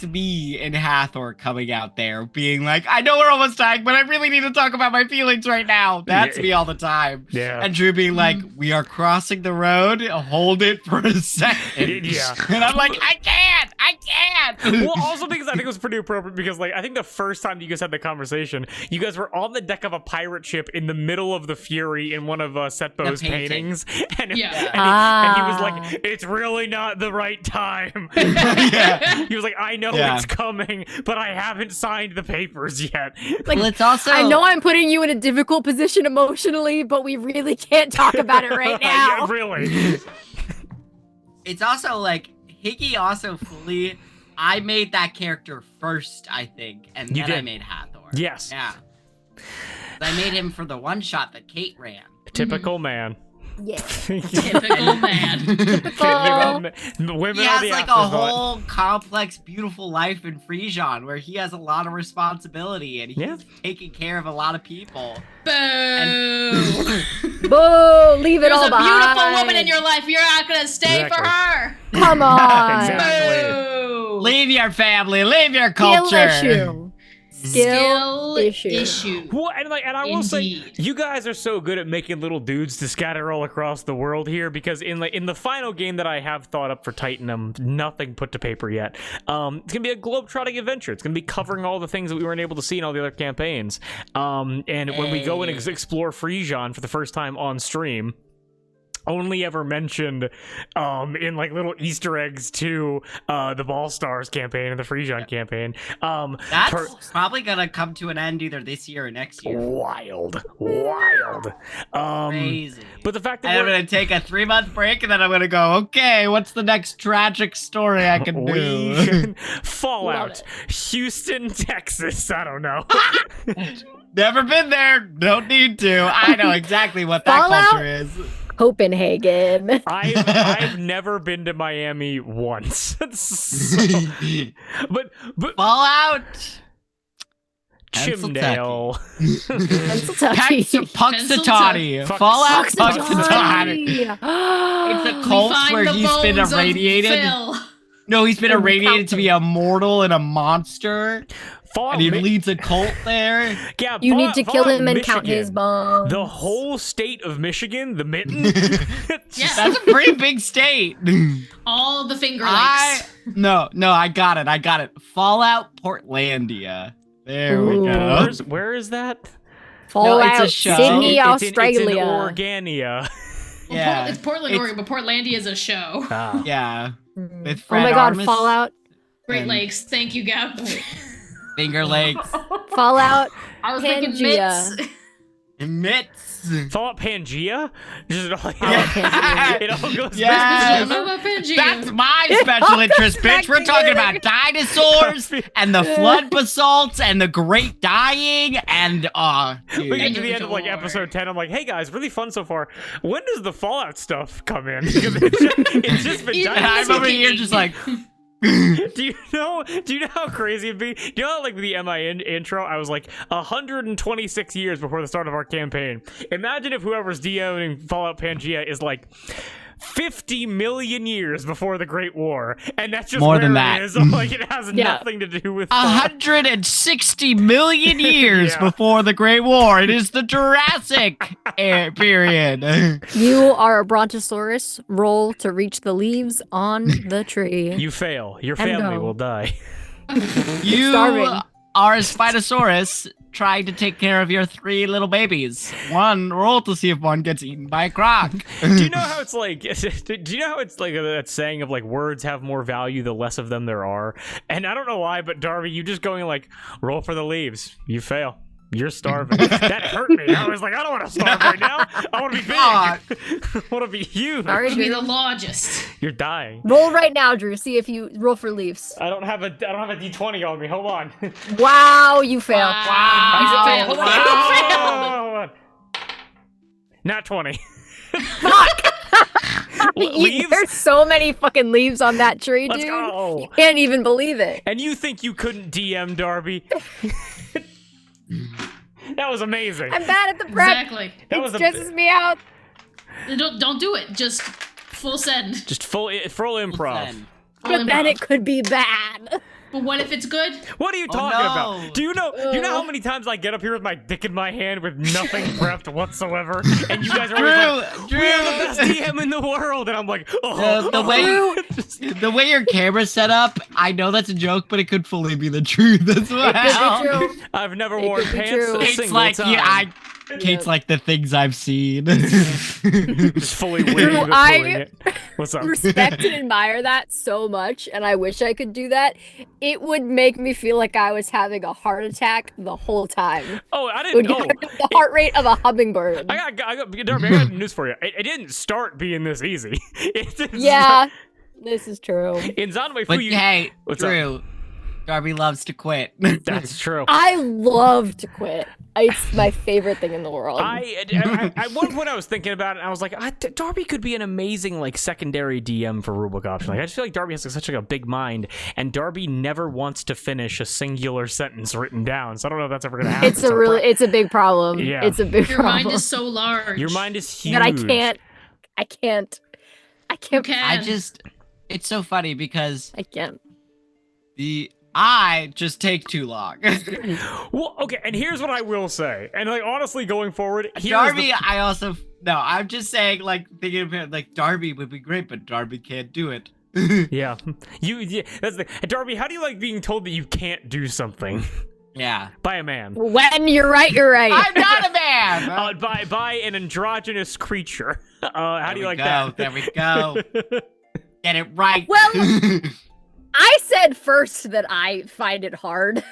me and Hathor coming out there being like, I know we're almost dying, but I really need to talk about my feelings right now. That's me all the time. Yeah. And Drew being like, we are crossing the road. Hold it for a second. Yeah. And I'm like, I can't. Well, also because I think it was pretty appropriate because, like, I think the first time you guys had the conversation, you guys were on the deck of a pirate ship in the middle of the Fury in one of Setbo's paintings. And he was like, it's really not the right time. He was like, I know it's coming, but I haven't signed the papers yet. Like, well, it's also... I know I'm putting you in a difficult position emotionally, but we really can't talk about it right now. Yeah, really. It's also like, Higgy also fully... I made that character first, I think, and then I made Hathor. Yes. Yeah. I made him for the one-shot that Kate ran. Typical man. Yeah. Typical man. Women he has like a whole complex, beautiful life in Frisian where he has a lot of responsibility and he's taking care of a lot of people. Boo! Boo! Leave it all There's a behind. beautiful woman in your life. You're not gonna stay for her. Come on. Exactly. Boo! Leave your family. Leave your culture. Skill issue. Well, and I will say, you guys are so good at making little dudes to scatter all across the world here, because in the final game that I have thought up for Titanum, nothing put to paper yet. It's gonna be a globe-trotting adventure. It's gonna be covering all the things that we weren't able to see in all the other campaigns. And when we go and explore Frisian for the first time on stream, only ever mentioned in like little Easter eggs to the Ball Stars campaign and the Frisian campaign. That's probably gonna come to an end either this year or next year. Wild. Crazy. But the fact that I'm gonna take a 3-month break and then I'm gonna go, okay, what's the next tragic story I can do? Fallout, Houston, Texas. I don't know. Never been there. Don't need to. I know exactly what that culture is. Copenhagen. I've never been to Miami once. but Fallout. Chimdale. Punxsutawney. Fallout Punxsutawney. It's a cult where he's been irradiated. No, he's been irradiated to be immortal and a monster. And he leads a cult there. Yeah, you need to kill him and Michigan. count his bones. The whole state of Michigan, the Mitten. Yeah. That's a pretty big state. All the Finger Lakes. No, I got it. Fallout Portlandia. There we go. Where is that? Fallout it's a show. Sydney, Australia. It's in Organia. Yeah. It's Portland, Oregon, but Portlandia is a show. Yeah. With Oh my god, Armis Fallout. Great Lakes. Thank you, Gab. Finger Lakes. Fallout I was Pangea. thinking Mitts. Fallout Pangea? Just Pangea. it all goes Yes. Pangea. That's my special interest, bitch. We're talking about dinosaurs and the flood basalts and the great dying and we get to the end of like Sure. episode 10. I'm like, hey guys, really fun so far. When does the Fallout stuff come in? Because it's just been Yeah, And I'm dinosaurs. over here just like, Do you know how crazy it'd be? You know how, like, with the MIA intro, I was like 126 years before the start of our campaign. Imagine if whoever's DMing Fallout Pangea is like 50 million years before the Great War, and that's just More where than it that. is. Like, it has nothing to do with 160 million years Yeah. before the Great War. It is the Jurassic period. You are a brontosaurus. Roll to reach the leaves on the tree. You fail. Your And family go. will die. You Starving. are a Spinosaurus trying to take care of your 3 little babies. Roll to see if one gets eaten by a croc. Do you know how it's like? Do you know how it's like that saying of like words have more value the less of them there are? And I don't know why, but Darby, you just going like roll for the leaves. You fail. You're starving. That hurt me. I was like, I don't want to starve right now. I want to be big. I want to be huge. Sorry, To be Drew. the largest. You're dying. Roll right now, Drew. See if you roll for leaves. I don't have a D20 on me. Hold on. Wow, you failed. Wow. Hold on. You Hold on. Not 20. Fuck! Leaves? There's so many fucking leaves on that tree, Let's dude. go. You can't even believe it. And you think you couldn't DM Darby? That was amazing. I'm bad at the prep. Exactly. That It was stresses me out. Don't do it. Just full send. Just full improv. Then. Full But then improv. it could be bad. But what if it's good? What are you Oh, talking no. about? Do you know how many times I get up here with my dick in my hand with nothing prepped whatsoever, and you guys are always like, Drew, "We are the best DM in the world," and I'm like, "Oh, the way your camera's set up, I know that's a joke, but it could fully be the truth as well. It could be true. I've never It worn could be pants true. a Kate's single like, time." Kate's like the things I've seen. Just fully winging it, I- pulling it. What's up? Respect and admire that so much, and I wish I could do that. It would make me feel like I was having a heart attack the whole time. Oh, I It would didn't know. get the heart rate of a hummingbird. Darby, I got news for you. It didn't start being this easy. Yeah, this is true. In Zanwe But Fuyu, hey, What's up? Drew, Darby loves to quit. that's true. I love to quit. It's my favorite thing in the world. At one point I was thinking about it, and I was like, Darby could be an amazing like secondary DM for Rulebook Option. Like, I just feel like Darby has such like a big mind, and Darby never wants to finish a singular sentence written down. So I don't know if that's ever gonna happen. It's a big problem. Yeah. It's a big Your problem. mind is so large. Your mind is huge. that I can't. It's so funny because I can't. I just take too long. Well, okay, and here's what I will say, and like honestly, going forward, Darby, I'm just saying, like, thinking of it, like, Darby would be great, but Darby can't do it. Yeah, that's the Darby. How do you like being told that you can't do something Yeah. by a man? When you're right, you're right. I'm not a man! By an androgynous creature. How do you like that? There we go. Get it right. Well- I said first that I find it hard.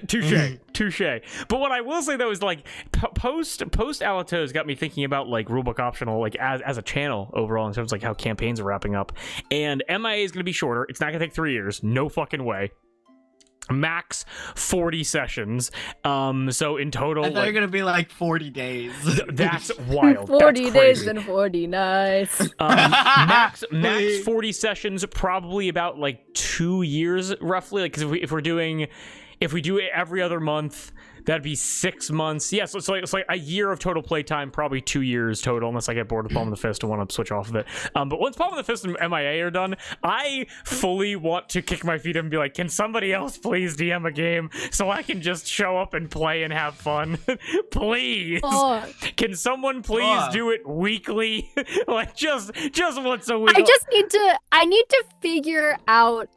Touche. But what I will say though is like post Allatour has got me thinking about like rulebook optional like as a channel overall in terms of like how campaigns are wrapping up. And MIA is going to be shorter. It's not going to take 3 years. No fucking way. Max 40 sessions. So in total, I thought you were gonna be like 40 days. that's wild. 40 That's days crazy. and 40 nights. Max 40 sessions, probably about like 2 years roughly. Like, because if we do it every other month, that'd be 6 months. Yeah, so it's like a year of total playtime, probably 2 years total, unless I get bored with Palm of the Fist and want to switch off of it. But once Palm of the Fist and MIA are done, I fully want to kick my feet up and be like, can somebody else please DM a game so I can just show up and play and have fun? Please. Oh, Can someone please do it weekly? Like just once a week. I need to figure out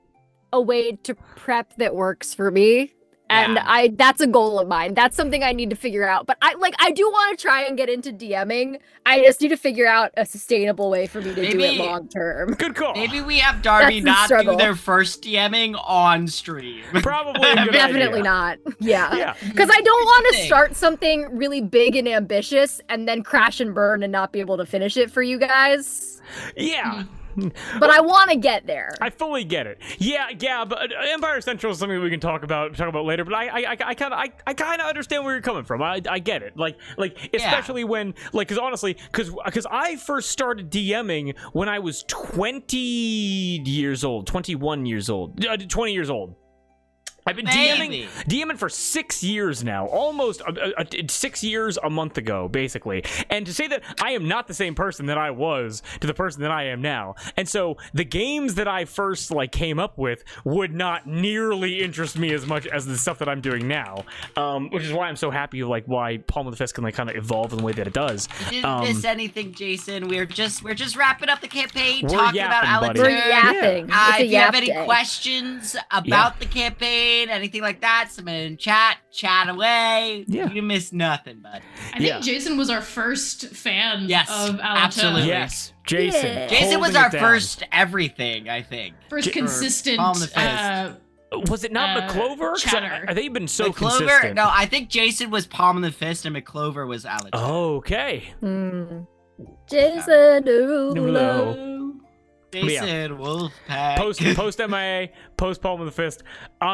a way to prep that works for me. And Yeah. that's a goal of mine. That's something I need to figure out. But I do want to try and get into DMing. I just need to figure out a sustainable way for me to do it Maybe- long term. Good call. Maybe we have Darby That's the not do struggle. their first DMing on stream. Probably a good Definitely idea. not. Yeah. Yeah. Because I don't want to thing. start something really big and ambitious and then crash and burn and not be able to finish it for you guys. Yeah. But I want to get there. I fully get it. Yeah, but Empire Central is something we can talk about later. But I kind of understand where you're coming from. I get it. Like especially when because honestly, because I first started DMing when I was 21 years old. 20 years old. I've been Baby. DMing for 6 years now, almost 6 years a month ago, basically. And to say that I am not the same person that I was to the person that I am now. And so the games that I first like came up with would not nearly interest me as much as the stuff that I'm doing now. Which is why I'm so happy like why Palm of the Fist can like kind of evolve in the way that it does. You didn't miss anything, Jason. We're just wrapping up the campaign, We're talking yapping, about buddy. Allatour. We're yapping. It's a If you have yap any day. questions about the campaign campaign, anything like that, submit in chat away. Yeah. You miss nothing, buddy. I think Jason was our first fan Yes, of Allatour. absolutely. Yes, Jason. Yeah. Jason was holding our it down. first everything, I think. First consistent Palm of the fist. Was it not McClover? 'Cause chatter. they've been so McClover, consistent. no, I think Jason was Palm of the Fist and McClover was Allatour. Okay. Jason Derulo. Derulo. Jason Wolfpack. Post MIA, post Palm of the Fist. I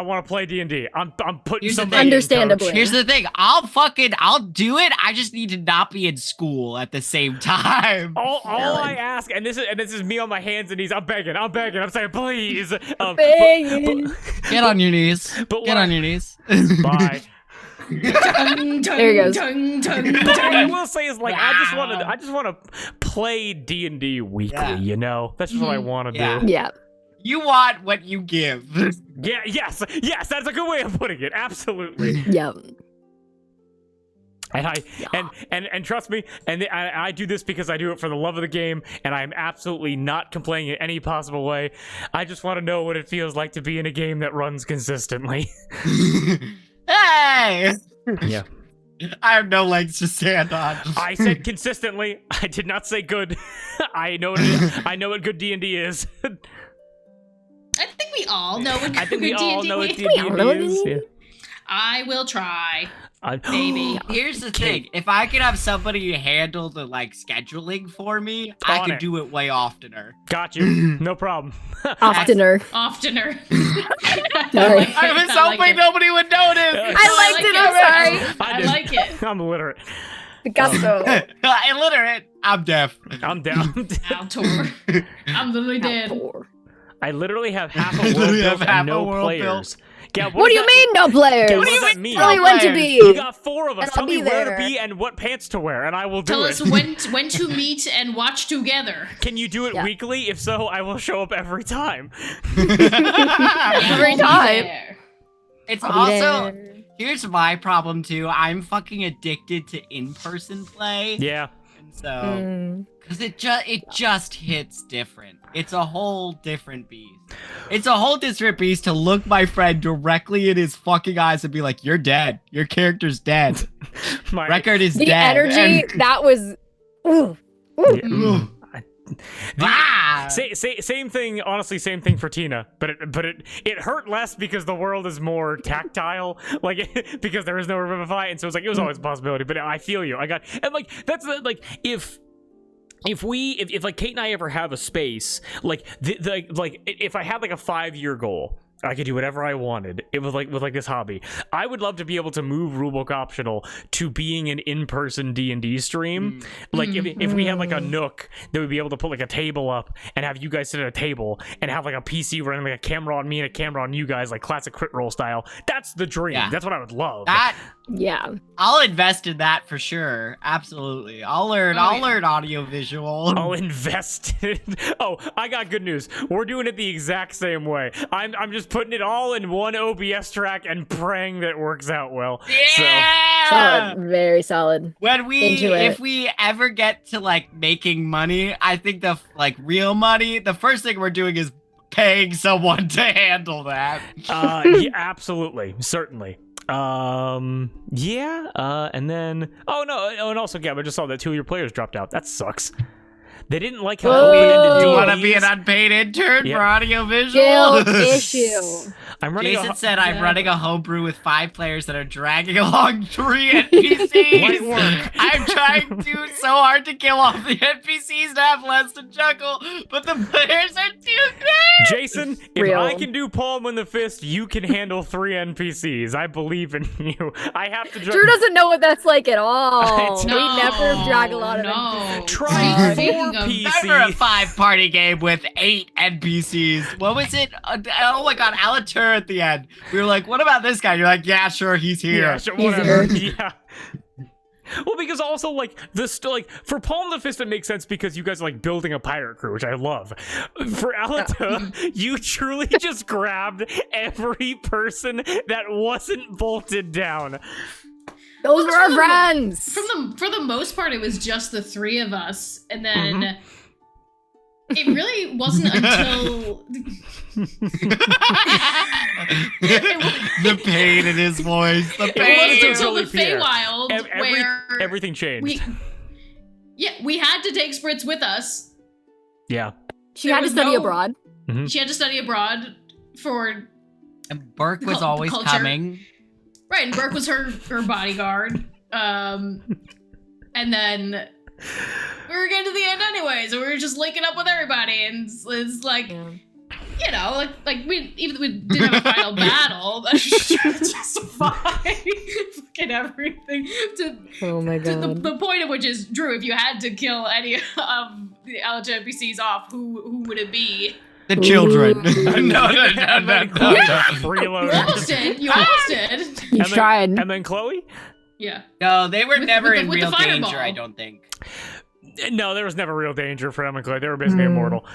want to play D&D. I'm putting Here's the somebody thing. in, Understandably. coach. Here's the thing. I'll do it. I just need to not be in school at the same time. All I ask, and this is me on my hands and knees. I'm begging. I'm saying, please. Begging. Get on your knees. But Get what- on your knees. Bye. There he goes. What I will say is, like, I just want to play D&D weekly. Yeah. You know, that's just what I want to Yeah. do. Yeah. You want what you give. Yeah. Yes. That's a good way of putting it. Absolutely. Yep. And trust me, and I do this because I do it for the love of the game, and I'm absolutely not complaining in any possible way. I just want to know what it feels like to be in a game that runs consistently. Hey! Yeah. I have no legs to stand on. I said consistently. I did not say good. I know what good D&D is. I think we all know what I think we good all D&D know what is. D&D all know what is. D&D Yeah. I will try. Maybe. Here's the thing. If I could have somebody handle the, like, scheduling for me, I On could it. do it way oftener. Got you. No problem. Oftener. Oftener. Sorry. I was hoping nobody would notice. I liked it. I'm sorry. I like it. I'm illiterate. Picasso. Illiterate. I'm deaf. I'm down. Allatour. I'm literally dead. I literally have half a literally world have built half and a no world players. Yeah, What do you mean, no players? What does that mean? Tell me when to be. You got 4 of us. And Tell I'll me be where to there. be and what pants to wear, and I will do Tell it. us when to meet and watch together. Can you do it Yeah. weekly? If so, I will show up every time. Every We'll be time. there. It's I'll be also, there. here's my problem too. I'm fucking addicted to in-person play. Yeah. And so, Mm. because it just hits different. It's a whole different beast. It's a whole different beast to look my friend directly in his fucking eyes and be like, "You're dead. Your character's dead. My Record is The dead." energy, that was. Ooh. Yeah. And- Ah! Same thing. Honestly, same thing for Tina. But it hurt less because the world is more tactile. Like because there is no Revivify, and so it's like it was always a possibility. But I feel you. And like that's like if like Kate and I ever have a space like like if I had like a 5-year goal. I could do whatever I wanted. It was like with like this hobby. I would love to be able to move rulebook optional to being an in-person D&D stream. Like if we had like a nook that would be able to put like a table up and have you guys sit at a table and have like a PC running like a camera on me and a camera on you guys, like classic crit roll style. That's the dream. Yeah. That's what I would love. That Yeah. I'll invest in that for sure. Absolutely. I'll learn audio visual. I'll invest in Oh, I got good news. We're doing it the exact same way. I'm just putting it all in one OBS track and praying that it works out well. Yeah. Solid. Very solid. When Into it. if we ever get to like making money, I think the like real money, the first thing we're doing is paying someone to handle that. Yeah, absolutely. Certainly. And then and also Gab, I just saw that 2 of your players dropped out. That sucks. They didn't like how Whoa. open-ended Do you DLDs. want to be an unpaid intern Yeah. for audio visual? Guild issue. I'm running Jason a said I'm running a homebrew with 5 players that are dragging along 3 NPCs. Light work. I'm trying to so hard to kill off the NPCs to have less to juggle, but the players are too good. Jason, if Real. I can do Palm in the Fist, you can handle 3 NPCs. I believe in you. I have to Drew doesn't know what that's like at all. I We don't. never drag a lot of no. Try Speaking 4 of- Never a PC. 5-party game with 8 NPCs. What was it? Oh my god, Allatour at the end. We were like, what about this guy? You're like, yeah, sure, he's here. Yeah, sure, Easier. whatever. Yeah. Well, because also like this, like for Palm of the Fist, it makes sense because you guys are like building a pirate crew, which I love. For Allatour, you truly just grabbed every person that wasn't bolted down. Those were our friends. For the most part, it was just the 3 of us, and then it really wasn't until The pain in his voice. The It pain. wasn't until Totally the Pierre. Feywild where Everything changed. we had to take Spritz with us. Yeah. She There had to was study no- abroad. She had to study abroad for And Burke was The always culture. coming. right, and Burke was her bodyguard. And then we were getting to the end anyway, so we were just linking up with everybody, and it's like, you know, like we didn't have a final battle, that should justify fucking everything. Oh my god. The point of which is, Drew, if you had to kill any of the Allatour NPCs off, who would it be? The children. Ooh. no. You almost did. You almost did. You tried. And then Chloe? Yeah. No, they were With- never with the- in with the real fireball. danger, I don't think. No, there was never real danger for Em and Chloe. They were basically immortal.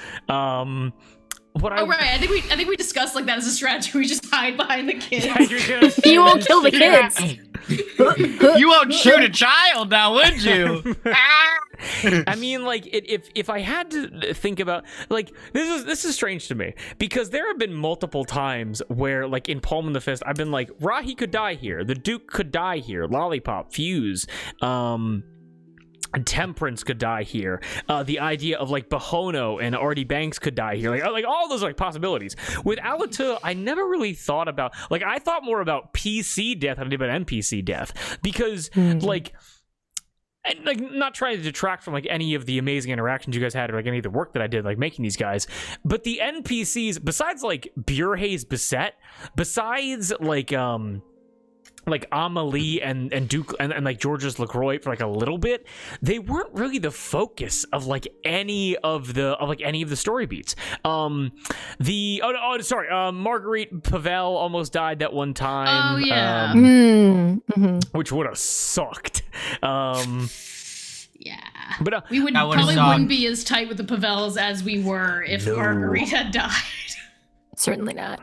What Oh right, I think we discussed like that as a strategy. We just hide behind the kids. You won't kill the kids. You won't shoot a child now, would you? I mean, like, if I had to think about, like, this is strange to me, because there have been multiple times where, like, in Palm in the Fist, I've been like, Rahi could die here, the Duke could die here, Lollipop, Fuse, Temperance could die here. The idea of like Bahono and Artie Banks could die here. Like all those like possibilities. With Allatour, I never really thought about, like, I thought more about PC death than I did about NPC death, because like. And, like, not trying to detract from like any of the amazing interactions you guys had, or like any of the work that I did like making these guys, but the NPCs, besides like Burhaze Beset, besides like Amelie and Duke and like Georges LaCroix for like a little bit, they weren't really the focus of like any of the story beats. Marguerite Pavel almost died that one time. Oh, yeah. Which would have sucked. Yeah. But We would That would've probably sucked. wouldn't be as tight with the Pavels as we were if No. Marguerite had died. Certainly not.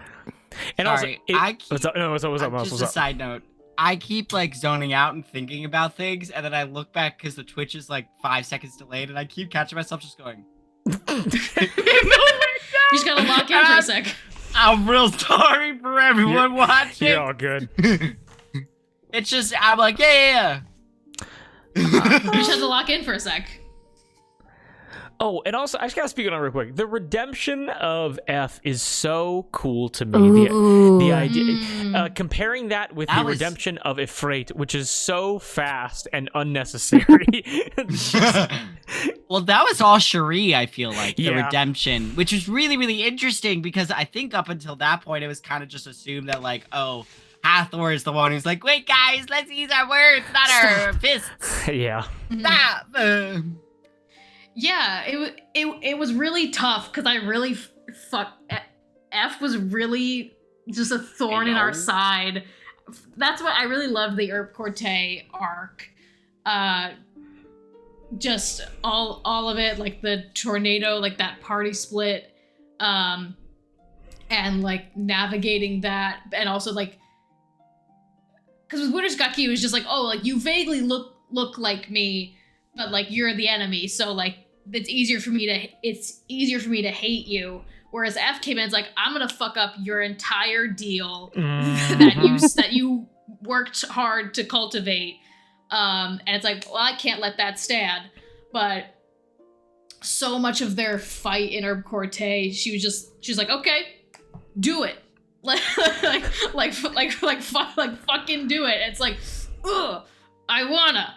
and Sorry, what's up? No, what's up? Just a side note. I keep like zoning out and thinking about things, and then I look back because the Twitch is like 5 seconds delayed, and I keep catching myself just going. You just gotta lock in for a sec. I'm real sorry for everyone watching. You're all good. It's just I'm like yeah. You just have to lock in for a sec. Oh, and also, I just gotta speak on it real quick. The redemption of F is so cool to me. The idea, comparing that with the redemption of Ifrit, which is so fast and unnecessary. Well, that was all Cherie, I feel like, the Yeah. redemption, which was really, really interesting because I think up until that point, it was kind of just assumed that, like, oh, Hathor is the one who's like, wait, guys, let's use our words, not our fists. Yeah. Stop. Yeah, it was really tough because I really F was really just a thorn in our side. That's why I really loved the Herb Corte arc. Just all of it, like the tornado, like that party split, and like navigating that, and also like because with Wintersgaki it was just like, oh, like you vaguely look like me, but like you're the enemy, so like it's easier for me to hate you. Whereas F came in, it's like, I'm gonna fuck up your entire deal that you worked hard to cultivate. And it's like, well, I can't let that stand. But so much of their fight in Herb Corte, she was like, okay, do it. like fucking do it. It's like, ugh, I wanna,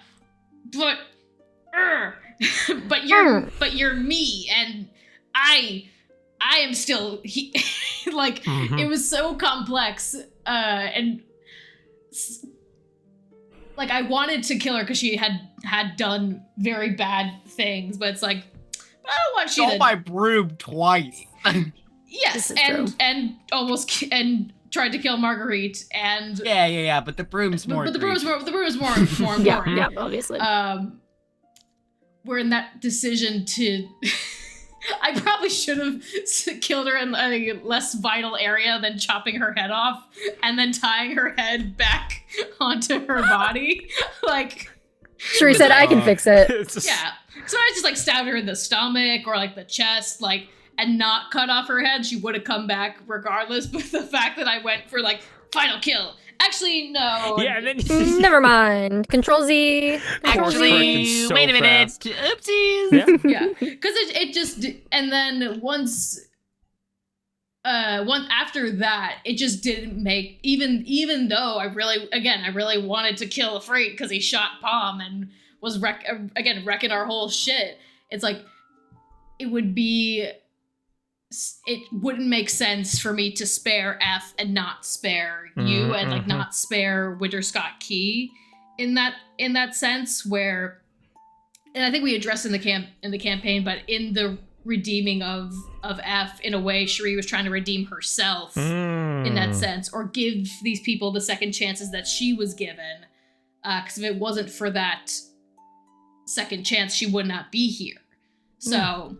but but you're me, and I am still like it was so complex, and like I wanted to kill her because she had done very bad things, but it's like I don't want you Stole my broom twice. Yes, This is and almost and tried to kill Marguerite, and Yeah, but the broom's more. but the broom's more important. Yeah, obviously. We're in that decision to. I probably should have killed her in a less vital area than chopping her head off and then tying her head back onto her body. Like, Cherie said, I can fix it. It's just- yeah. So I just like stabbed her in the stomach or like the chest, like, and not cut off her head, she would have come back regardless. But the fact that I went for like final kill. Actually, no. Yeah, and then Never mind. Control Z. Actually, so wait a minute. fast. Oopsies. Yeah. Yeah, because it just, and then once after that, it just didn't make, even though I really wanted to kill Afraid because he shot Palm and was wrecking our whole shit. It's like it wouldn't make sense for me to spare F and not spare you, and like not spare Winter Scott Key in that sense, where, and I think we addressed in the campaign, but in the redeeming of F, in a way, Cherie was trying to redeem herself in that sense, or give these people the second chances that she was given. Because if it wasn't for that second chance, she would not be here. So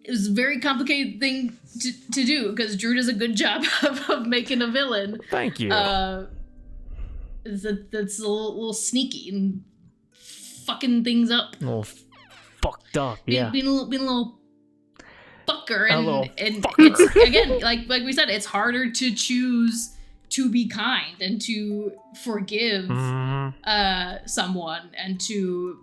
it was a very complicated thing to do, because Drew does a good job of making a villain. Thank you. That's a little sneaky and fucking things up. A little fucked up, yeah. Being a little fucker, and fucker. it's, again, like we said, it's harder to choose to be kind and to forgive someone and to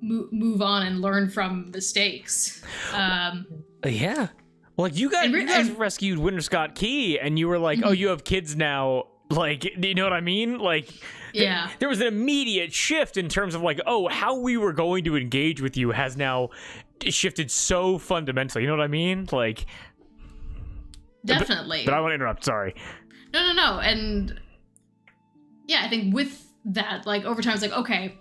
move on and learn from mistakes. Yeah. Like you guys rescued Winter Scott Key, and you were like, "Oh, you have kids now." Like, you know what I mean? Like, yeah, there was an immediate shift in terms of like, oh, how we were going to engage with you has now shifted so fundamentally. You know what I mean? Like, definitely. But I want to interrupt. Sorry. No. And yeah, I think with that, like over time, it's like, okay,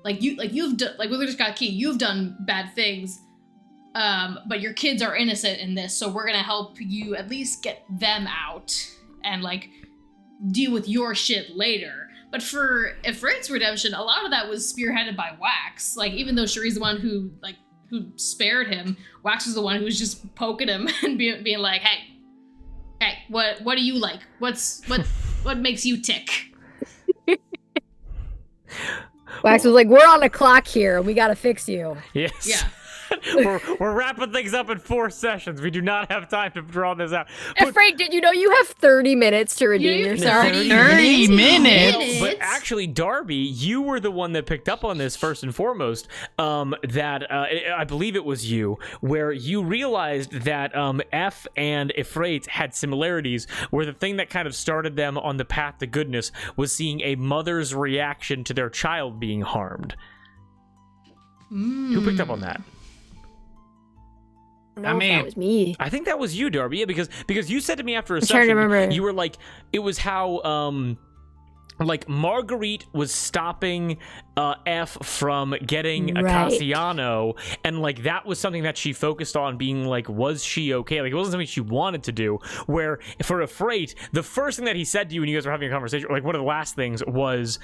you've done, like with Winter Scott Key, you've done bad things. But your kids are innocent in this, so we're gonna help you at least get them out and like deal with your shit later. But for Ifrit's redemption, a lot of that was spearheaded by Wax. Like, even though Cherie's the one who spared him, Wax was the one who was just poking him and being like, hey, what do you like? What makes you tick? Wax was like, we're on a clock here. We gotta fix you. Yes. Yeah. we're wrapping things up in 4 sessions. We do not have time to draw this out. Afraid, did you know you have 30 minutes to redeem yourself? 30 minutes? But actually, Darby, you were the one that picked up on this first and foremost. I believe it was you, where you realized that F and Ifrit had similarities, where the thing that kind of started them on the path to goodness was seeing a mother's reaction to their child being harmed. Who picked up on that? I mean, that was me. I think that was you, Darby. Yeah, because you said to me after a I'm trying to session, remember. you were like, it was how like Marguerite was stopping F from getting a Cassiano, and like that was something that she focused on, being like, was she okay? Like, it wasn't something she wanted to do. Where for Afraid, the first thing that he said to you when you guys were having a conversation, like one of the last things was,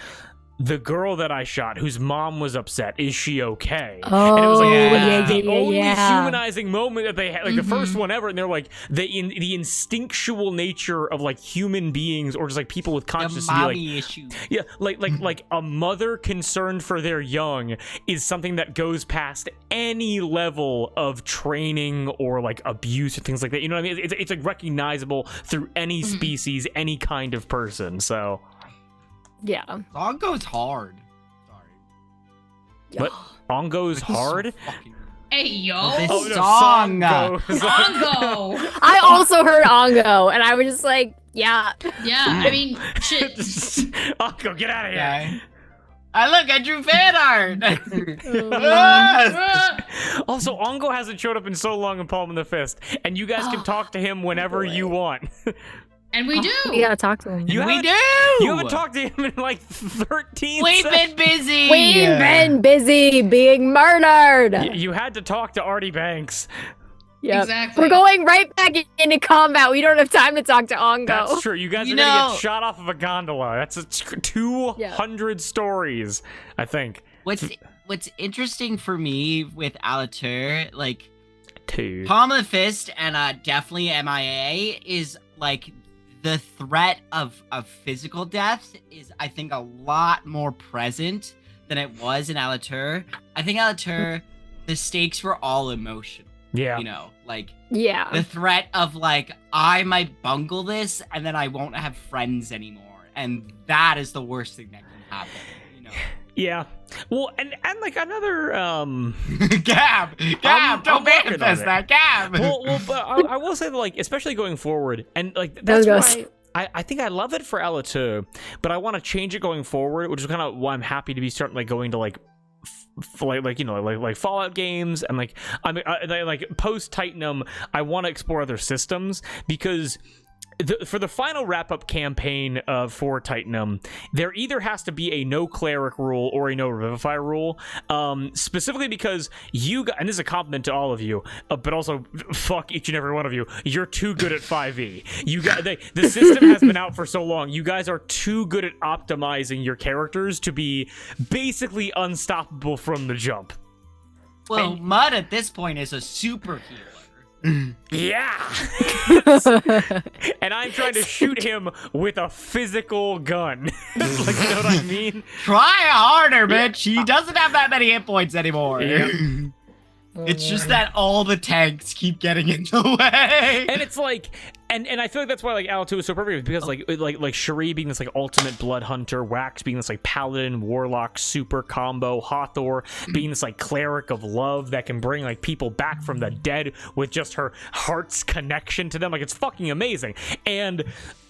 the girl that I shot, whose mom was upset, is she okay? Oh, and it was like the only humanizing moment that they had, like the first one ever, and they're like the instinctual nature of like human beings, or just like people with consciousness. The mommy issue. Yeah, like a mother concerned for their young is something that goes past any level of training or like abuse or things like that. You know what I mean? It's like recognizable through any species, any kind of person. So. Yeah. Song goes hard. Sorry. But Ongo's hard? So fucking... Hey, yo. This song goes. Ongo. I also heard Ongo, and I was just like, yeah. Yeah, I mean, shit. Ongo, get out of here. Okay. Look, I drew fan art. Also, Ongo hasn't showed up in so long in Palm in the Fist, and you guys can talk to him whenever you want. And we do. We gotta talk to him. You we do. You haven't talked to him in like 13 We've seconds. been busy. We've been busy being murdered. You had to talk to Artie Banks. Yep. Exactly. We're going right back into combat. We don't have time to talk to Ongo. That's true. You guys are gonna get shot off of a gondola. That's 200 stories, I think. What's interesting for me with Allatour, like, Two. Palm of the Fist and definitely MIA is like the threat of physical death is, I think, a lot more present than it was in Allatour. I think Allatour, the stakes were all emotional. Yeah. You know, like Yeah. the threat of like I might bungle this and then I won't have friends anymore, and that is the worst thing that can happen. You know. Yeah. Well, and like another Gab, I'm don't working on manifest it. that, Gab. well, but I will say that, like, especially going forward, and like Those that's guys. why I think I love it for Allatour, but I want to change it going forward, which is kind of why I'm happy to be starting like going to like like you know like Fallout games, and like I mean like post Titanum I want to explore other systems, because for the final wrap-up campaign for Titanum, there either has to be a no cleric rule or a no revivify rule, specifically because you guys, and this is a compliment to all of you, but also fuck each and every one of you, you're too good at 5e. You guys, the system has been out for so long, you guys are too good at optimizing your characters to be basically unstoppable from the jump. Well, Mud at this point is a super healer. Yeah. And I'm trying to shoot him with a physical gun. Like, you know what I mean? Try harder, bitch. He doesn't have that many hit points anymore. Yeah. It's just that all the tanks keep getting in the way. And it's like, and I feel like that's why like Allatour is so perfect, because like Cherie being this like ultimate blood hunter, Wax being this like paladin warlock super combo, Hathor being this like cleric of love that can bring like people back from the dead with just her heart's connection to them. Like, it's fucking amazing. And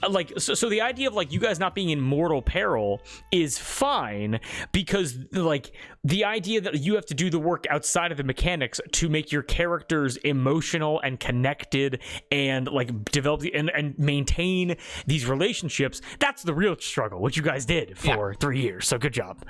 like so the idea of like you guys not being in mortal peril is fine, because like the idea that you have to do the work outside of the mechanics to make your characters emotional and connected and like develop and maintain these relationships, that's the real struggle, which you guys did for 3 years. So good job.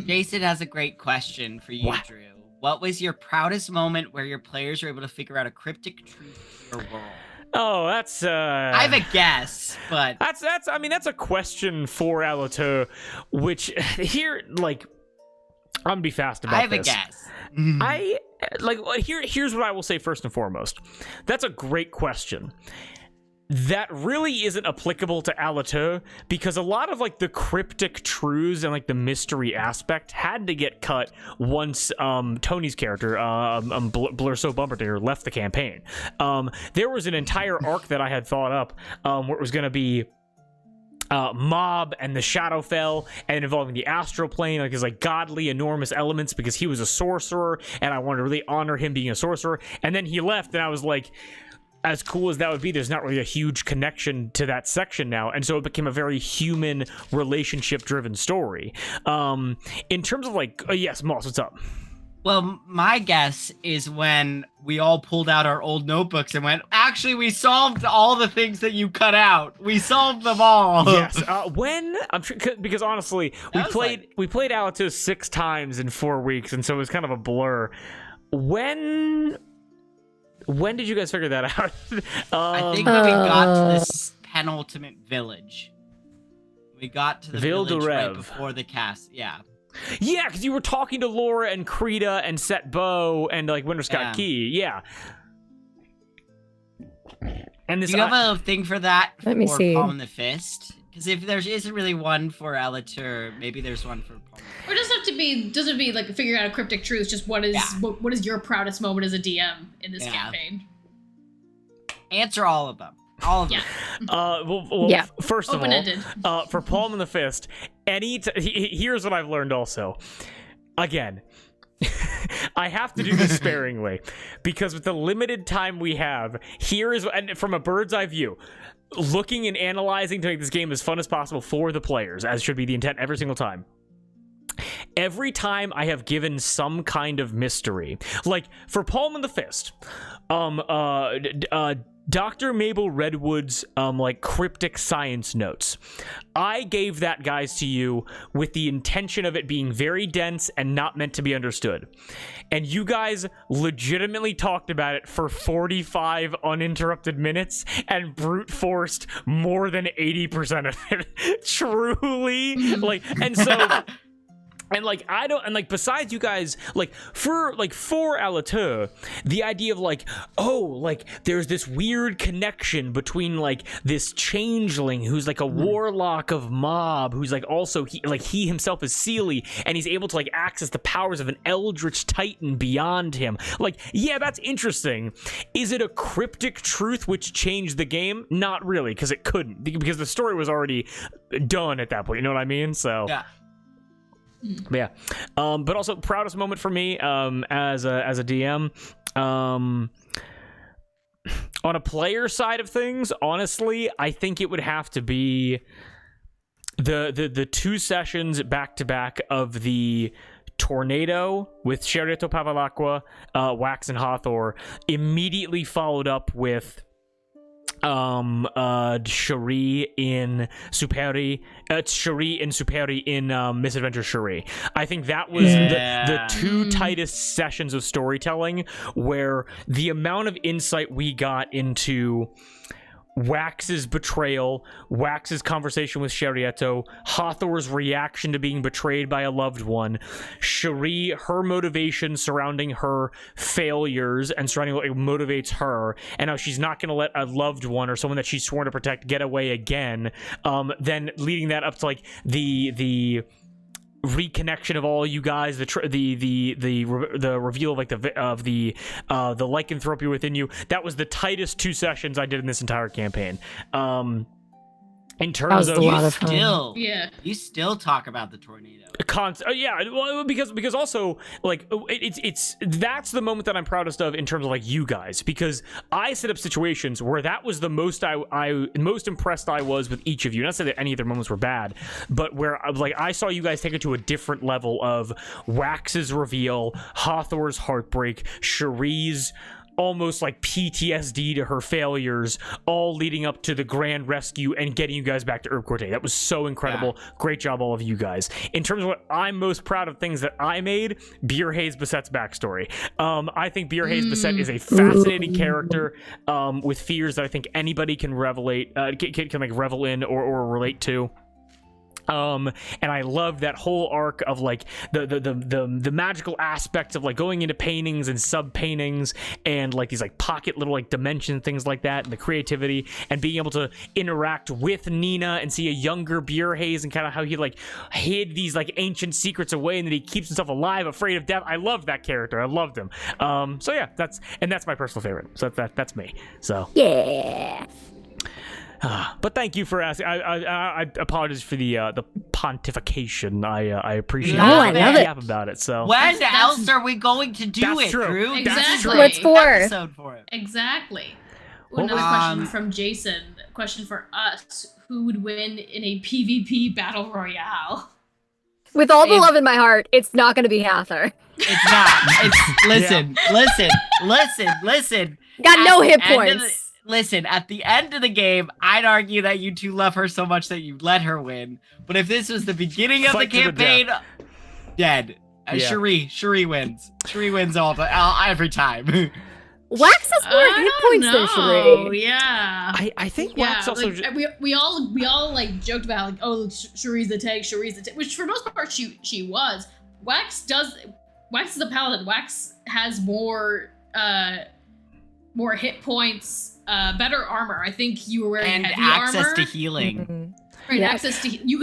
Jason has a great question for you, Drew. What was your proudest moment where your players were able to figure out a cryptic truth for your world? Oh, that's I have a guess, but that's I mean, that's a question for Allatour, which here, like, I'm gonna be fast about this. I have a guess. I like here's what I will say first and foremost. That's a great question. That really isn't applicable to Allatour, because a lot of like the cryptic truths and like the mystery aspect had to get cut once Tony's character Blurso Bumperdinger left the campaign. There was an entire arc that I had thought up where it was going to be Mob and the Shadowfell, and involving the astral plane, like his like godly enormous elements, because he was a sorcerer and I wanted to really honor him being a sorcerer. And then he left, and I was like, as cool as that would be, there's not really a huge connection to that section now, and so it became a very human relationship driven story. In terms of like yes, Moss, what's up? Well, my guess is when we all pulled out our old notebooks and went, actually, we solved all the things that you cut out. We solved them all. Yes. When I'm sure, because honestly, we played Allatour 6 times in 4 weeks, and so it was kind of a blur. When did you guys figure that out? I think when we got to this penultimate village. We got to the village right before the cast. Yeah. Yeah, because you were talking to Laura and Krita and Set Bow and like Winter Scott Key. Yeah. And this, do you have a thing for that? Let me see. Palm in the Fist? Because if there isn't really one for Allatour, maybe there's one for Palm. Or doesn't it be like figuring out a cryptic truth? Just what is your proudest moment as a DM in this campaign? Answer all of them. All of them. First of all, for Palm in the Fist, here's what I've learned also. Again, I have to do this sparingly, because with the limited time we have, and from a bird's eye view, looking and analyzing to make this game as fun as possible for the players, as should be the intent every single time. Every time I have given some kind of mystery, like for Palm in the Fist, Dr. Mabel Redwood's like cryptic science notes. I gave that, guys, to you with the intention of it being very dense and not meant to be understood. And you guys legitimately talked about it for 45 uninterrupted minutes and brute forced more than 80% of it. Truly. Like, and so And like I don't, and like besides you guys, like for Allatour, the idea of like, oh, like there's this weird connection between like this changeling who's like a warlock of Mob, who's like also he himself is Seelie, and he's able to like access the powers of an eldritch titan beyond him. Like, yeah, that's interesting. Is it a cryptic truth which changed the game? Not really, because it couldn't, because the story was already done at that point. You know what I mean? So Yeah. yeah, but also proudest moment for me as a DM, on a player side of things, honestly, I think it would have to be the 2 sessions back to back of the Tornado with Sheriato Pavalacqua, Wax and Hathor, immediately followed up with Cherie in Superi, Cherie in Superi in Misadventure Cherie. I think that was the 2 tightest sessions of storytelling, where the amount of insight we got into Wax's betrayal, Wax's conversation with Sheriato, Hathor's reaction to being betrayed by a loved one, Cherie, her motivation surrounding her failures and surrounding what motivates her, and how she's not going to let a loved one or someone that she's sworn to protect get away again. Then leading that up to like the reconnection of all you guys, the reveal of like the lycanthropy within you. That was the tightest 2 sessions I did in this entire campaign. In terms of you still talk about the tornado. Yeah, well, because also like it's that's the moment that I'm proudest of in terms of like you guys, because I set up situations where that was the most I most impressed I was with each of you. Not to say that any of their moments were bad, but where like I saw you guys take it to a different level of Wax's reveal, Hathor's heartbreak, Cherie's almost like PTSD to her failures, all leading up to the grand rescue and getting you guys back to Herb Corte. That was so incredible. Yeah. Great job, all of you guys. In terms of what I'm most proud of things that I made, Beer Hayes Bassette's backstory. I think Beer Hayes Bassette is a fascinating character with fears that I think anybody can can like revel in or relate to. And I love that whole arc of like the magical aspects of like going into paintings and sub paintings and like these like pocket little like dimension things like that, and the creativity and being able to interact with Nina and see a younger Beer Hayes and kind of how he like hid these like ancient secrets away and then he keeps himself alive, afraid of death. I loved that character. I loved him. So yeah, that's my personal favorite. So that's me. So yeah. But thank you for asking. I apologize for the pontification. I appreciate it. I love it. About it. So when else are we going to do it, true. Drew? Exactly. That's true. What's for? Episode for it. Exactly. Well, Another question from Jason. Question for us: who would win in a PvP battle royale? With all the love in my heart, it's not going to be Hathor. It's not. Listen. Got no hit points. Listen, at the end of the game, I'd argue that you 2 love her so much that you let her win. But if this was the beginning of the campaign, dead. Cherie wins. Cherie wins every time. Wax has more hit points than Cherie. Yeah. I think Wax also. Like, we all like joked about like, oh, Cherie's the tank, which for most part she was. Wax is a paladin. Wax has more hit points. Better armor. I think you were wearing heavy access armor. to healing. Mm-hmm. Right, yeah. access to you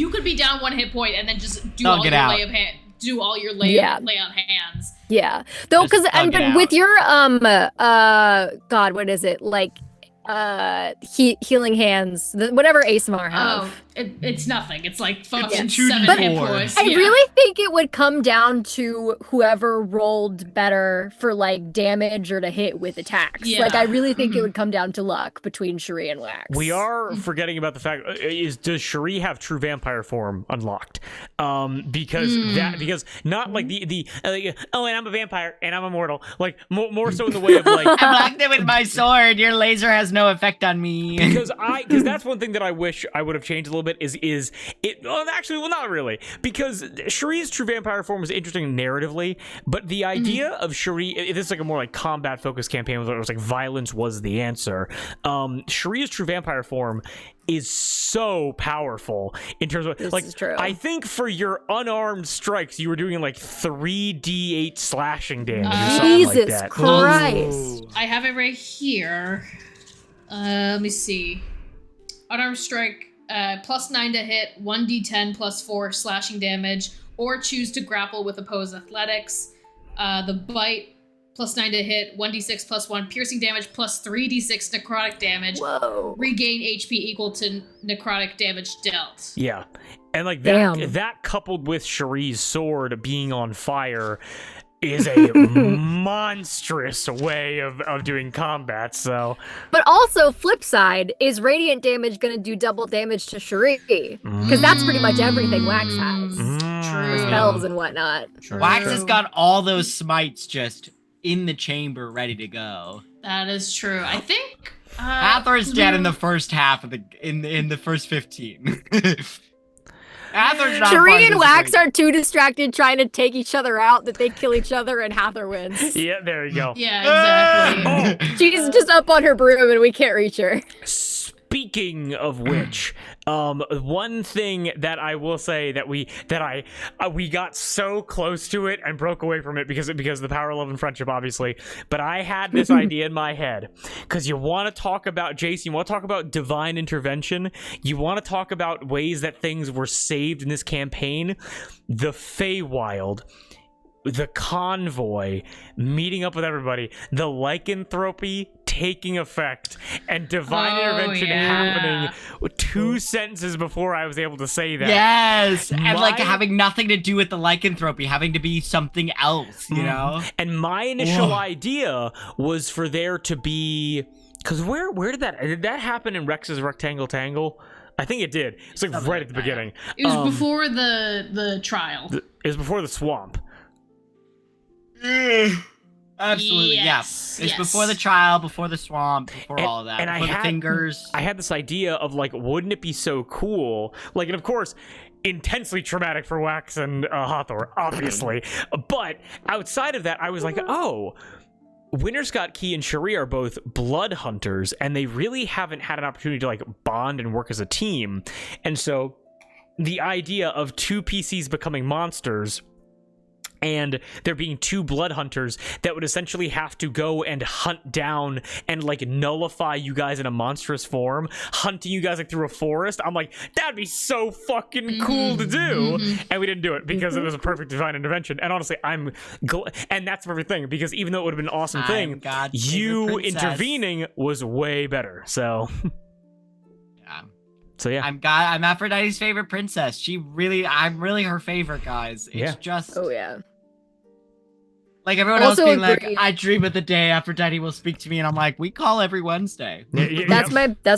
could be down 1 hit point and then just do all your lay on hands. Yeah. Though, because with your God, what is it like? Healing hands, whatever ASMR have. Oh, it's nothing. It's like fucking 2 7 to hit 4. points. I really think it would come down to whoever rolled better for like damage or to hit with attacks. Yeah. Like I really think it would come down to luck between Cherie and Wax. We are forgetting about the fact does Cherie have true vampire form unlocked? Because not like the and I'm a vampire and I'm immortal. Like more so in the way of like I blocked it with my sword. Your laser has no effect on me. Because that's one thing that I wish I would have changed a little bit is it? Well, actually, well, not really, because Cherie's true vampire form was interesting narratively, but the idea of Cherie, this is like a more like combat focused campaign where it was like violence was the answer. Cherie's true vampire form is so powerful in terms of This like is true. I think for your unarmed strikes you were doing like 3d8 slashing damage or something like Jesus that. Christ. I have it right here. Let me see. Unarmed strike, +9 to hit, 1d10 +4 slashing damage, or choose to grapple with opposed athletics. The bite, +9 to hit, 1d6 +1 piercing damage, +3d6 necrotic damage. Whoa. Regain HP equal to necrotic damage dealt. Yeah. And like Damn. that coupled with Cherie's sword being on fire is a monstrous way of doing combat. So But also, flip side, is radiant damage going to do double damage to Cherie? Because that's pretty much everything Wax has. True. Spells and whatnot. Wax has got all those smites just in the chamber ready to go. That is true. I think Hathor's dead in the first half of the in the first 15. Hathor's not part Cherie of and this Wax equation. are too distracted trying to take each other out that they kill each other and Hathor wins. yeah, there you go. Yeah, exactly. Oh, She's just up on her broom and we can't reach her. speaking of which, one thing that I will say that we got so close to it and broke away from it because of the power of love and friendship, obviously. But I had this idea in my head because you want to talk about Jason, you want to talk about divine intervention, you want to talk about ways that things were saved in this campaign. The Feywild, the convoy, meeting up with everybody, the lycanthropy taking effect, and divine intervention happening 2 sentences before I was able to say that. Yes, and like My- having nothing to do with the lycanthropy, having to be something else, you know? And my initial Whoa. idea was for there to be, because where did that happen in Rex's Rectangle Tangle? I think it did. It's like Something right like at the that. beginning. It was before the trial. It was before the swamp. Absolutely, Yes, yeah. It's yes. before the trial, before the swamp, before all of that, and before the fingers. I had this idea of like, wouldn't it be so cool? Like, and of course, intensely traumatic for Wax and Hathor, obviously. But outside of that, I was like, oh, Winterscott Key and Cherie are both blood hunters, and they really haven't had an opportunity to like bond and work as a team. And so, the idea of 2 PCs becoming monsters, and there being 2 blood hunters that would essentially have to go and hunt down and like nullify you guys in a monstrous form, hunting you guys like through a forest. I'm like, that'd be so fucking cool to do. And we didn't do it because it was a perfect divine intervention. And honestly, and that's the perfect thing, because even though it would have been an awesome thing, God's you favorite princess. intervening was way better. So Yeah. so yeah. I'm Aphrodite's favorite princess. I'm really her favorite, guys. It's Yeah. just Oh, yeah. like everyone Also else being agree. like, I dream of the day Aphrodite will speak to me, and I'm like, we call every Wednesday. That's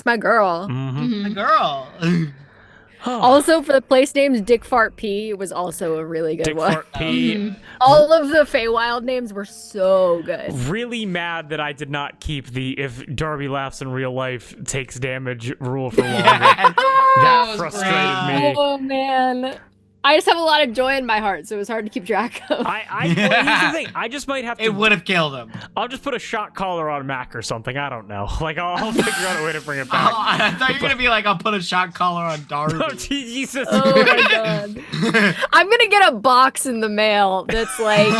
my girl. Mhm. A girl. Also, for the place names, Dick Fart P was also a really good Dick one. Fart P. All of the Feywild names were so good. Really mad that I did not keep the if Darby laughs in real life takes damage rule for longer. Yes. That That was frustrated great. me. Oh man, I just have a lot of joy in my heart, so it was hard to keep track of. Well, here's the thing. I just might have to. It would have killed him. I'll just put a shot collar on Mac or something. I don't know. Like I'll figure out a way to bring it Oh, back. I thought you were gonna be like, I'll put a shot collar on Darby. Oh, Jesus. Oh my god, I'm gonna get a box in the mail that's like,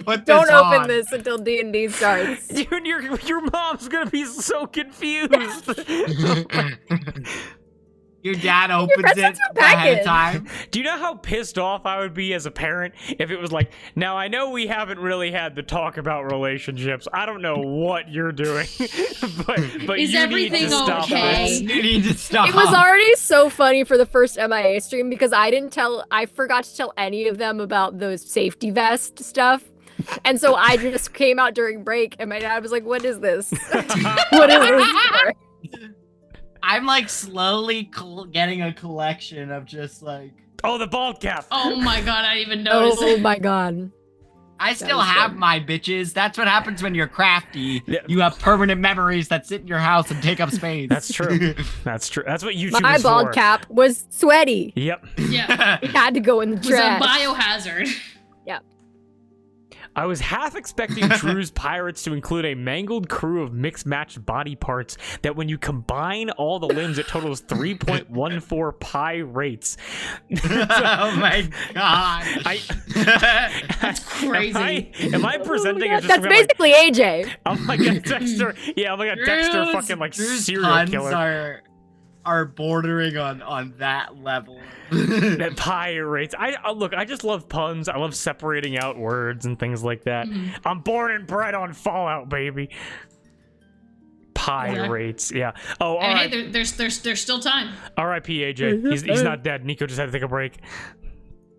Put don't this open on. this until D&D starts. Dude, your mom's gonna be so confused. Your dad opens presents it are ahead of packaged. time. Do you know how pissed off I would be as a parent if it was like, now I know we haven't really had the talk about relationships. I don't know what you're doing, but Is you everything need to stop okay? this. You need to stop. It was already so funny for the first MIA stream because I forgot to tell any of them about those safety vest stuff. And so I just came out during break and my dad was like, what is this? What is this for? I'm like slowly getting a collection of just like. Oh, the bald cap. Oh my god, I didn't even notice Oh it. my god. I still was have good. my bitches. That's what happens when you're crafty. Yeah. You have permanent memories that sit in your house and take up space. That's true. That's true. That's what YouTube My is bald for. cap was sweaty. Yep. Yeah. It had to go in the It was a trash. biohazard. I was half expecting Drew's pirates to include a mangled crew of mixed-matched body parts that when you combine all the limbs, it totals 3.14 pirates. Oh my god. That's crazy. Am I presenting Yeah, it just that's like, basically AJ. I'm like a Dexter? Yeah, I'm like a Dexter Drew's- fucking like Drew's serial puns killer. are bordering on that level. That pirates. Look, I just love puns. I love separating out words and things like that. I'm born and bred on Fallout, baby. Pirates. Yeah. Oh, all And right. hey, there's still time. R.I.P. AJ. He's not dead. Nico just had to take a break.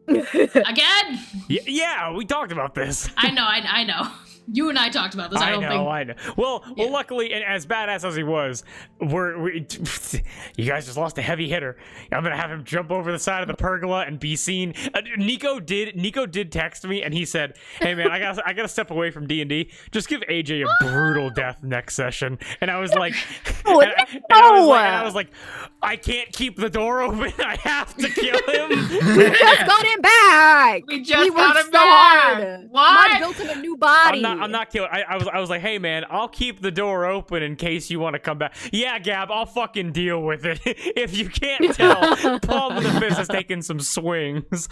Again? Yeah, we talked about this. I know. You and I talked about this. I don't think. I know. Well, Yeah. luckily, and as badass as he was, you guys just lost a heavy hitter. I'm gonna have him jump over the side of the pergola and be seen. Nico did text me, and he said, "Hey man, I gotta step away from D&D. Just give AJ a brutal death next session." And I was like, Oh, and I was like, I can't keep the door open. I have to kill him. We just got him back. We just worked got him so back. hard. What? Mud built him a new body. I'm not killing. I was like, hey man, I'll keep the door open in case you want to come back. Yeah, Gab, I'll fucking deal with it. If you can't tell, Palm of the Fist has taken some swings.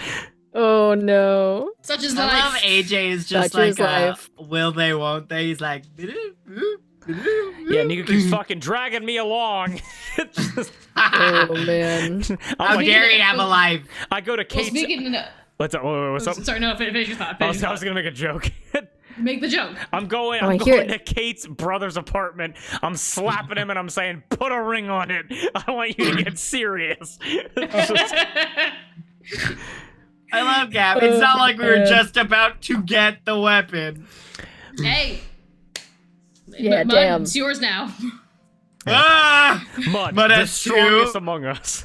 Oh no. Such is I love life. AJ is just Such is like life. will they, won't they? He's like Yeah, Nico keeps fucking dragging me along. Oh man. How I'm like, dare you have a life? I go to Well, Kate's. speaking. What's up? Sorry, no. Finish your thought. I Finish was, your I was thought. gonna make a joke. Make the joke. I'm going I hear to Kate's brother's apartment. I'm slapping him and I'm saying, put a ring on it. I want you to get serious. I love Gab. It's not like we were just about to get the weapon. Hey. Yeah, Mud, damn. It's yours now. Ah! Mud, But the that's strongest true. among us.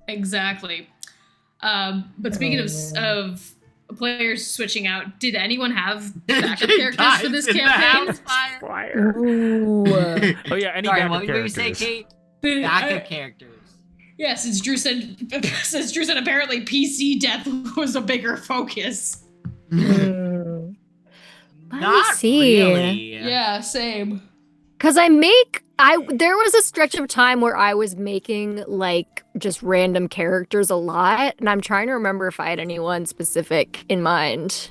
Exactly. But speaking of players switching out, did anyone have backup characters for this Dies in the campaign? house fire. Fire. Ooh. Oh yeah, any Sorry, backup what were you saying, characters? Kate? Backup characters. Yeah, since Drew said apparently PC death was a bigger focus. Mm. Let me Not see. really. Yeah, same. Cause there was a stretch of time where I was making like just random characters a lot, and I'm trying to remember if I had anyone specific in mind.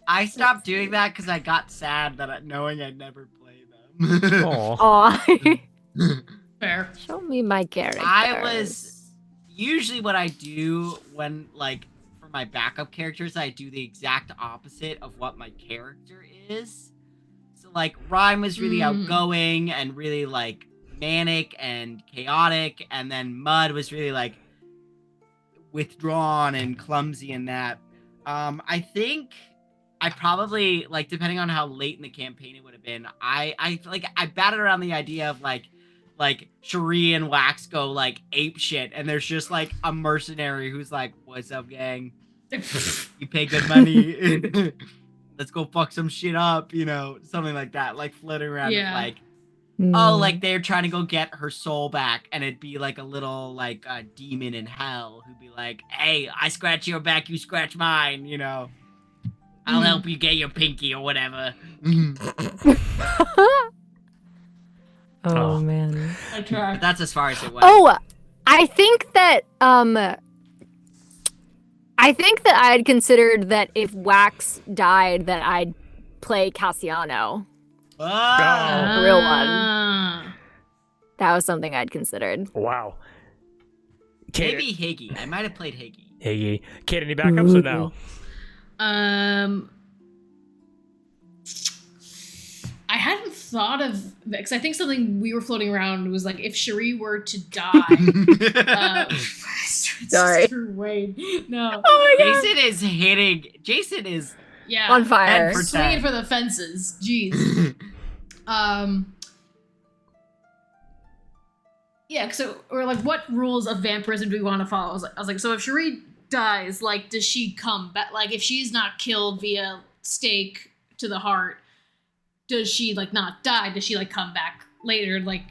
I stopped doing that because I got sad that knowing I'd never play them. Aw. Aw. Fair. Show me my character. I was usually what I do when like for my backup characters, I do the exact opposite of what my character is. So like Rhyme was really outgoing and really like manic and chaotic, and then Mud was really like withdrawn and clumsy in that. I think I probably like depending on how late in the campaign it would have been, I batted around the idea of like Cherie and Wax go like ape shit, and there's just like a mercenary who's like, "What's up, gang? You pay good money. Let's go fuck some shit up," you know, something like that, like floating around Yeah. like, Hmm. oh, like they're trying to go get her soul back, and it'd be like a little like a demon in hell who'd be like, "Hey, I scratch your back, you scratch mine," you know. I'll help you get your pinky or whatever. Oh man. I try. But that's as far as it went. Oh, I think that I had considered that if Wax died, that I'd play Cassiano. Ah! Real one. Ah. That was something I'd considered. Wow. Kate, Maybe Higgy. I might have played Higgy. Hey, Kate, any backups or no? I hadn't thought of because I think something we were floating around was like if Cherie were to die. Sorry. Wait, no. Oh my god. Jason is hitting. Jason is. Yeah. On fire. For Swinging 10. for the fences. Jeez. Yeah, so or like what rules of vampirism do we want to follow? I was like, so if Cherie dies, like, does she come back? Like, if she's not killed via stake to the heart, does she, like, not die? Does she, like, come back later? Like,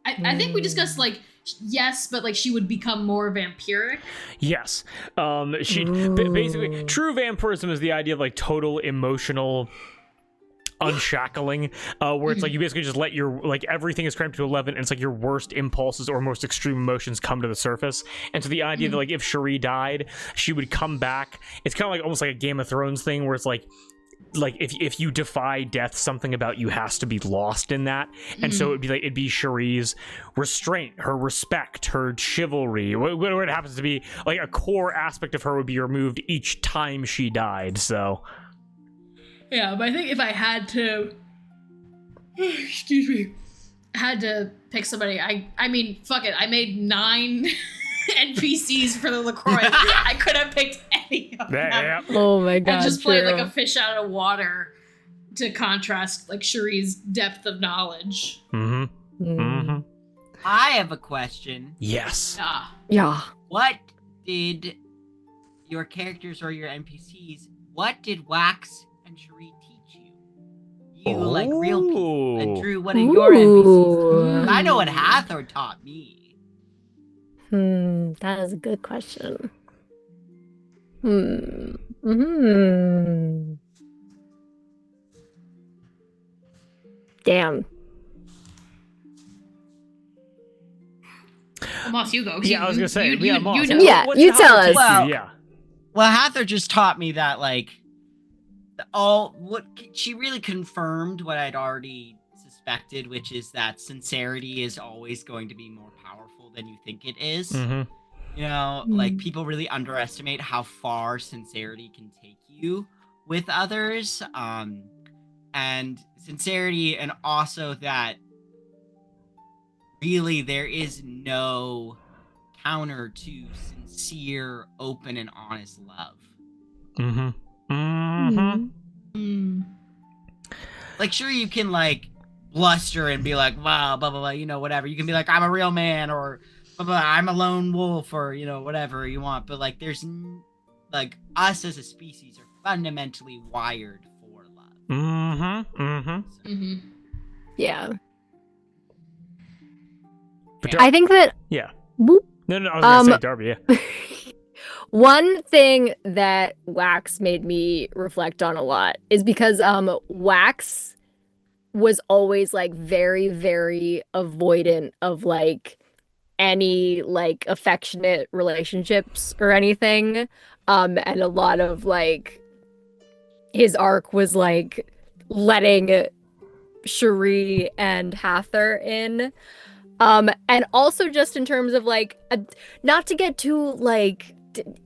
I think we discussed, like, yes, but, like, she would become more vampiric. Yes. She basically, true vampirism is the idea of, like, total emotional unshackling, where it's like you basically just let your, like, everything is cramped to 11, and it's like your worst impulses or most extreme emotions come to the surface. And so the idea that, like, if Cherie died, she would come back. It's kind of like almost like a Game of Thrones thing, where it's like if you defy death, something about you has to be lost in that. And so it'd be Cherie's restraint, her respect, her chivalry, whatever it happens to be, like a core aspect of her would be removed each time she died. So Yeah, but I think if I had to, excuse me, had to pick somebody, I mean, fuck it, I made 9 NPCs for the LaCroix. I could have picked any of them. yeah. Oh my god. And just played true. like a fish out of water to contrast like Cherie's depth of knowledge. I have a question. Yes. Yeah. What did your characters or your NPCs, what did Wax and Cherie teach you? You, like, real people. And Drew, what did your NPCs? I know what Hathor taught me. That is a good question. Damn. Moss, you go. Yeah, I was gonna say, Moss. know. Yeah, What you did tell Hathor us. teach you? Well, Yeah. Well, Hathor just taught me that, like, she really confirmed what I'd already suspected, which is that sincerity is always going to be more powerful than you think it is. You know, like, people really underestimate how far sincerity can take you with others. And sincerity, and also that really there is no counter to sincere, open, and honest love. Like, sure, you can, like, bluster and be like, wow, blah, blah, blah, you know, whatever. You can be like, I'm a real man, or blah, blah, I'm a lone wolf, or, you know, whatever you want. But, like, there's, like, us as a species are fundamentally wired for love. Yeah. But I think that yeah. Boop. No, I was gonna say Darby. Yeah. One thing that Wax made me reflect on a lot is because Wax was always like very, very avoidant of like any like affectionate relationships or anything. And a lot of like his arc was like letting Cherie and Hathor in. And also just in terms of like, not to get too like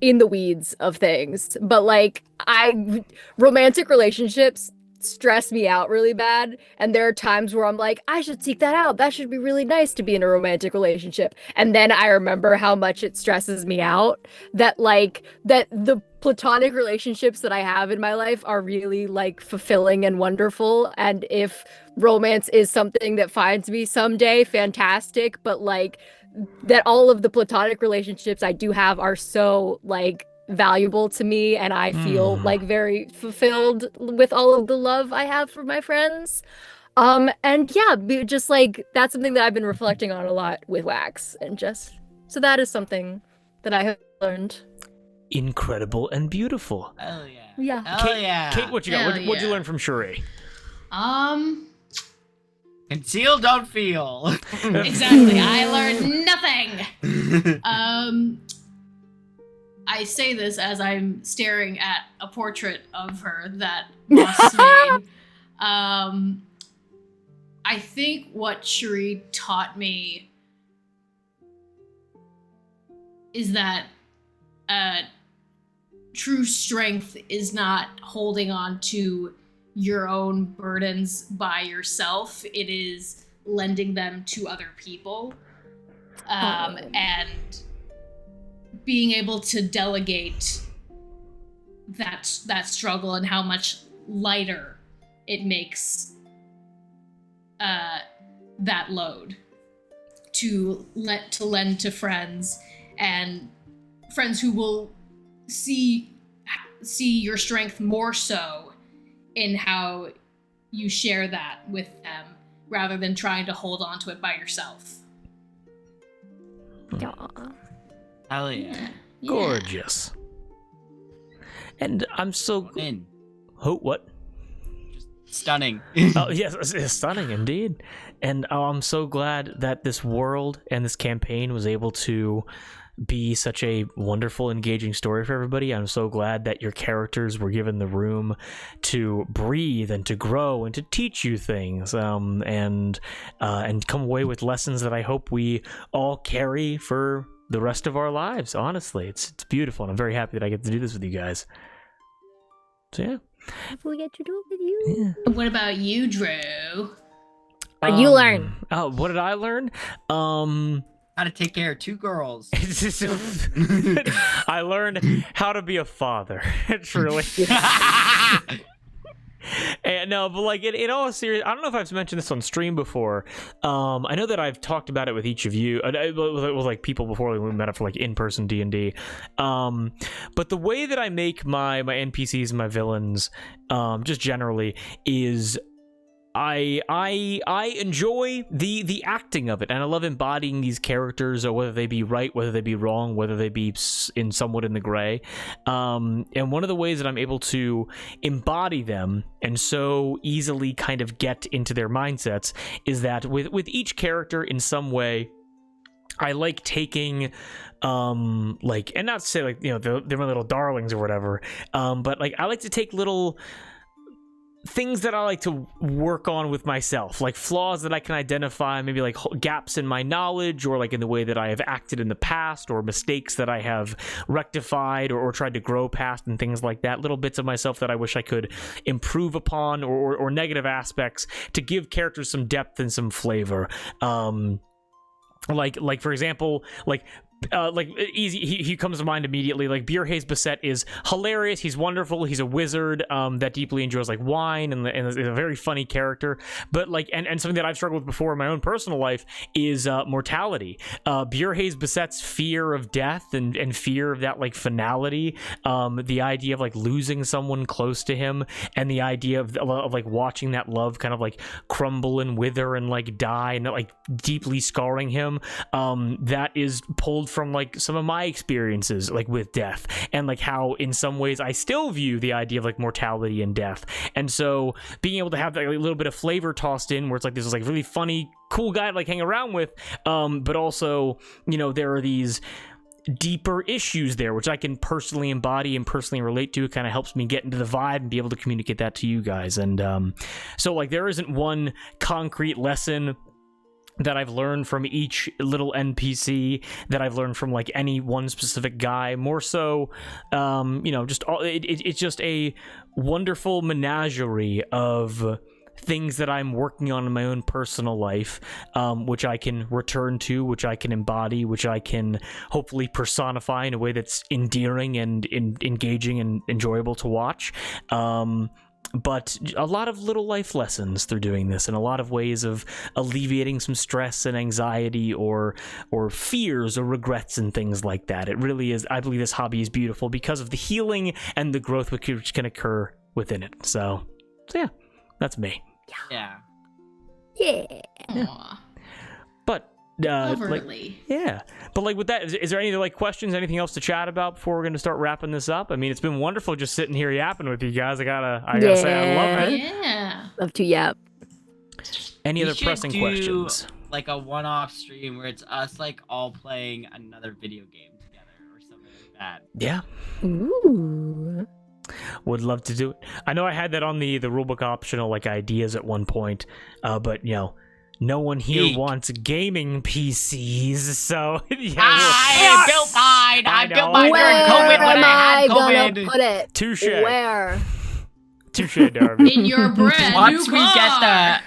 in the weeds of things, but like romantic relationships stress me out really bad, and there are times where I'm like, I should seek that out, that should be really nice to be in a romantic relationship, and then I remember how much it stresses me out that the platonic relationships that I have in my life are really like fulfilling and wonderful, and if romance is something that finds me someday, fantastic, but like that all of the platonic relationships I do have are so like valuable to me, and I feel like very fulfilled with all of the love I have for my friends. And yeah, just like that's something that I've been reflecting on a lot with Wax, and just so that is something that I have learned. Incredible and beautiful. Oh yeah. Yeah. Oh yeah. Kate, what you got? What'd you learn from Cherie? Conceal, don't feel. Exactly. I learned nothing. I say this as I'm staring at a portrait of her that Moss made. I think what Cherie taught me is that true strength is not holding on to your own burdens by yourself. It is lending them to other people. And being able to delegate that struggle, and how much lighter it makes that load to lend to friends, and friends who will see your strength more so in how you share that with them rather than trying to hold on to it by yourself. Aw. Hell yeah. Gorgeous. And I'm so... In. Oh, what? Stunning. Oh, yes, it's stunning indeed. And I'm so glad that this world and this campaign was able to be such a wonderful, engaging story for everybody. I'm so glad that your characters were given the room to breathe and to grow and to teach you things, and come away with lessons that I hope we all carry for the rest of our lives. Honestly, it's beautiful, and I'm very happy that I get to do this with you guys. So yeah. We get to do it with you. Yeah. What about you, Drew? What'd you learn? Oh, what did I learn? How to take care of 2 girls. I learned how to be a father. Truly. And no, but like in all seriousness, I don't know if I've mentioned this on stream before. I know that I've talked about it with each of you, with like people before we met up for like in-person D&D. But the way that I make my NPCs and my villains, just generally, is I enjoy the acting of it, and I love embodying these characters, or whether they be right, whether they be wrong, whether they be somewhat in the gray. And one of the ways that I'm able to embody them and so easily kind of get into their mindsets is that with each character in some way, I like taking, like, and not to say like, you know, they're my little darlings or whatever, but like I like to take little things that I like to work on with myself, like flaws that I can identify, maybe like gaps in my knowledge, or like in the way that I have acted in the past, or mistakes that I have rectified or tried to grow past, and things like that. Little bits of myself that I wish I could improve upon, or negative aspects to give characters some depth and some flavor. Like for example, like easy, he comes to mind immediately. Like Bierhaze Basset is hilarious. He's wonderful. He's a wizard that deeply enjoys like wine, and is a very funny character. But like, and something that I've struggled with before in my own personal life is mortality. Bierhaze Basset's fear of death and fear of that like finality, the idea of like losing someone close to him, and the idea of like watching that love kind of like crumble and wither and like die, and like deeply scarring him. That is pulled from like some of my experiences like with death, and like how in some ways I still view the idea of like mortality and death. And so being able to have that like, little bit of flavor tossed in, where it's like this is like really funny, cool guy to like hang around with, but also, you know, there are these deeper issues there which I can personally embody and personally relate to. It kind of helps me get into the vibe and be able to communicate that to you guys. And so like there isn't one concrete lesson that I've learned from each little NPC that I've learned from like any one specific guy. More so, you know, just all it's just a wonderful menagerie of things that I'm working on in my own personal life, which I can return to, which I can embody, which I can hopefully personify in a way that's endearing and engaging and enjoyable to watch. But a lot of little life lessons through doing this, and a lot of ways of alleviating some stress and anxiety, or fears or regrets and things like that. It really is. I believe this hobby is beautiful because of the healing and the growth which can occur within it. So yeah, that's me. Yeah. Aww. But Overly. like, yeah. But like with that, is there any like questions, anything else to chat about before we're going to start wrapping this up? I mean, it's been wonderful just sitting here yapping with you guys. I gotta say I love it. Yeah. Love to yap. Any We other should pressing do, questions? Like a one-off stream where it's us like all playing another video game together or something like that. Yeah. Ooh. Would love to do it. I know I had that on the rulebook optional like ideas at one point, but you know, no one here Eek. wants gaming PCs, so yeah. I built mine. I built mine Where during COVID when am I had gonna COVID. put it? Touche. Where? Touche, Darby. In your brand Once new we car. get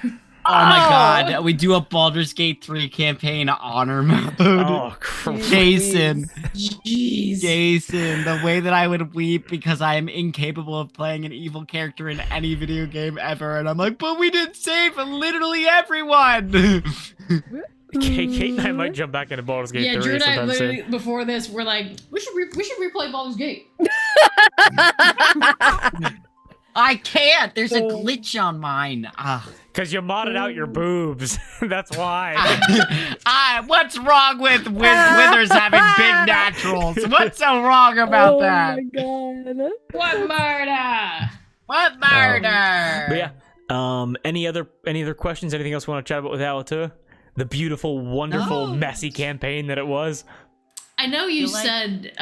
the oh my god, we do a Baldur's Gate 3 campaign honor mode. Oh, crap. Jason, Jeez. Jason, the way that I would weep because I am incapable of playing an evil character in any video game ever, and I'm like, but we did save literally everyone. Kate and I might jump back into Baldur's Gate 3 Drew and I sometime literally soon. before this we're like, we should replay Baldur's Gate. I can't. There's a glitch on mine. Because you modded out your boobs. That's why. What's wrong with Withers having big naturals? What's so wrong about that? Oh my god. What murder? What murder? But yeah. Any other questions? Anything else you want to chat about with Allatour? The beautiful, wonderful, messy campaign that it was. I know you said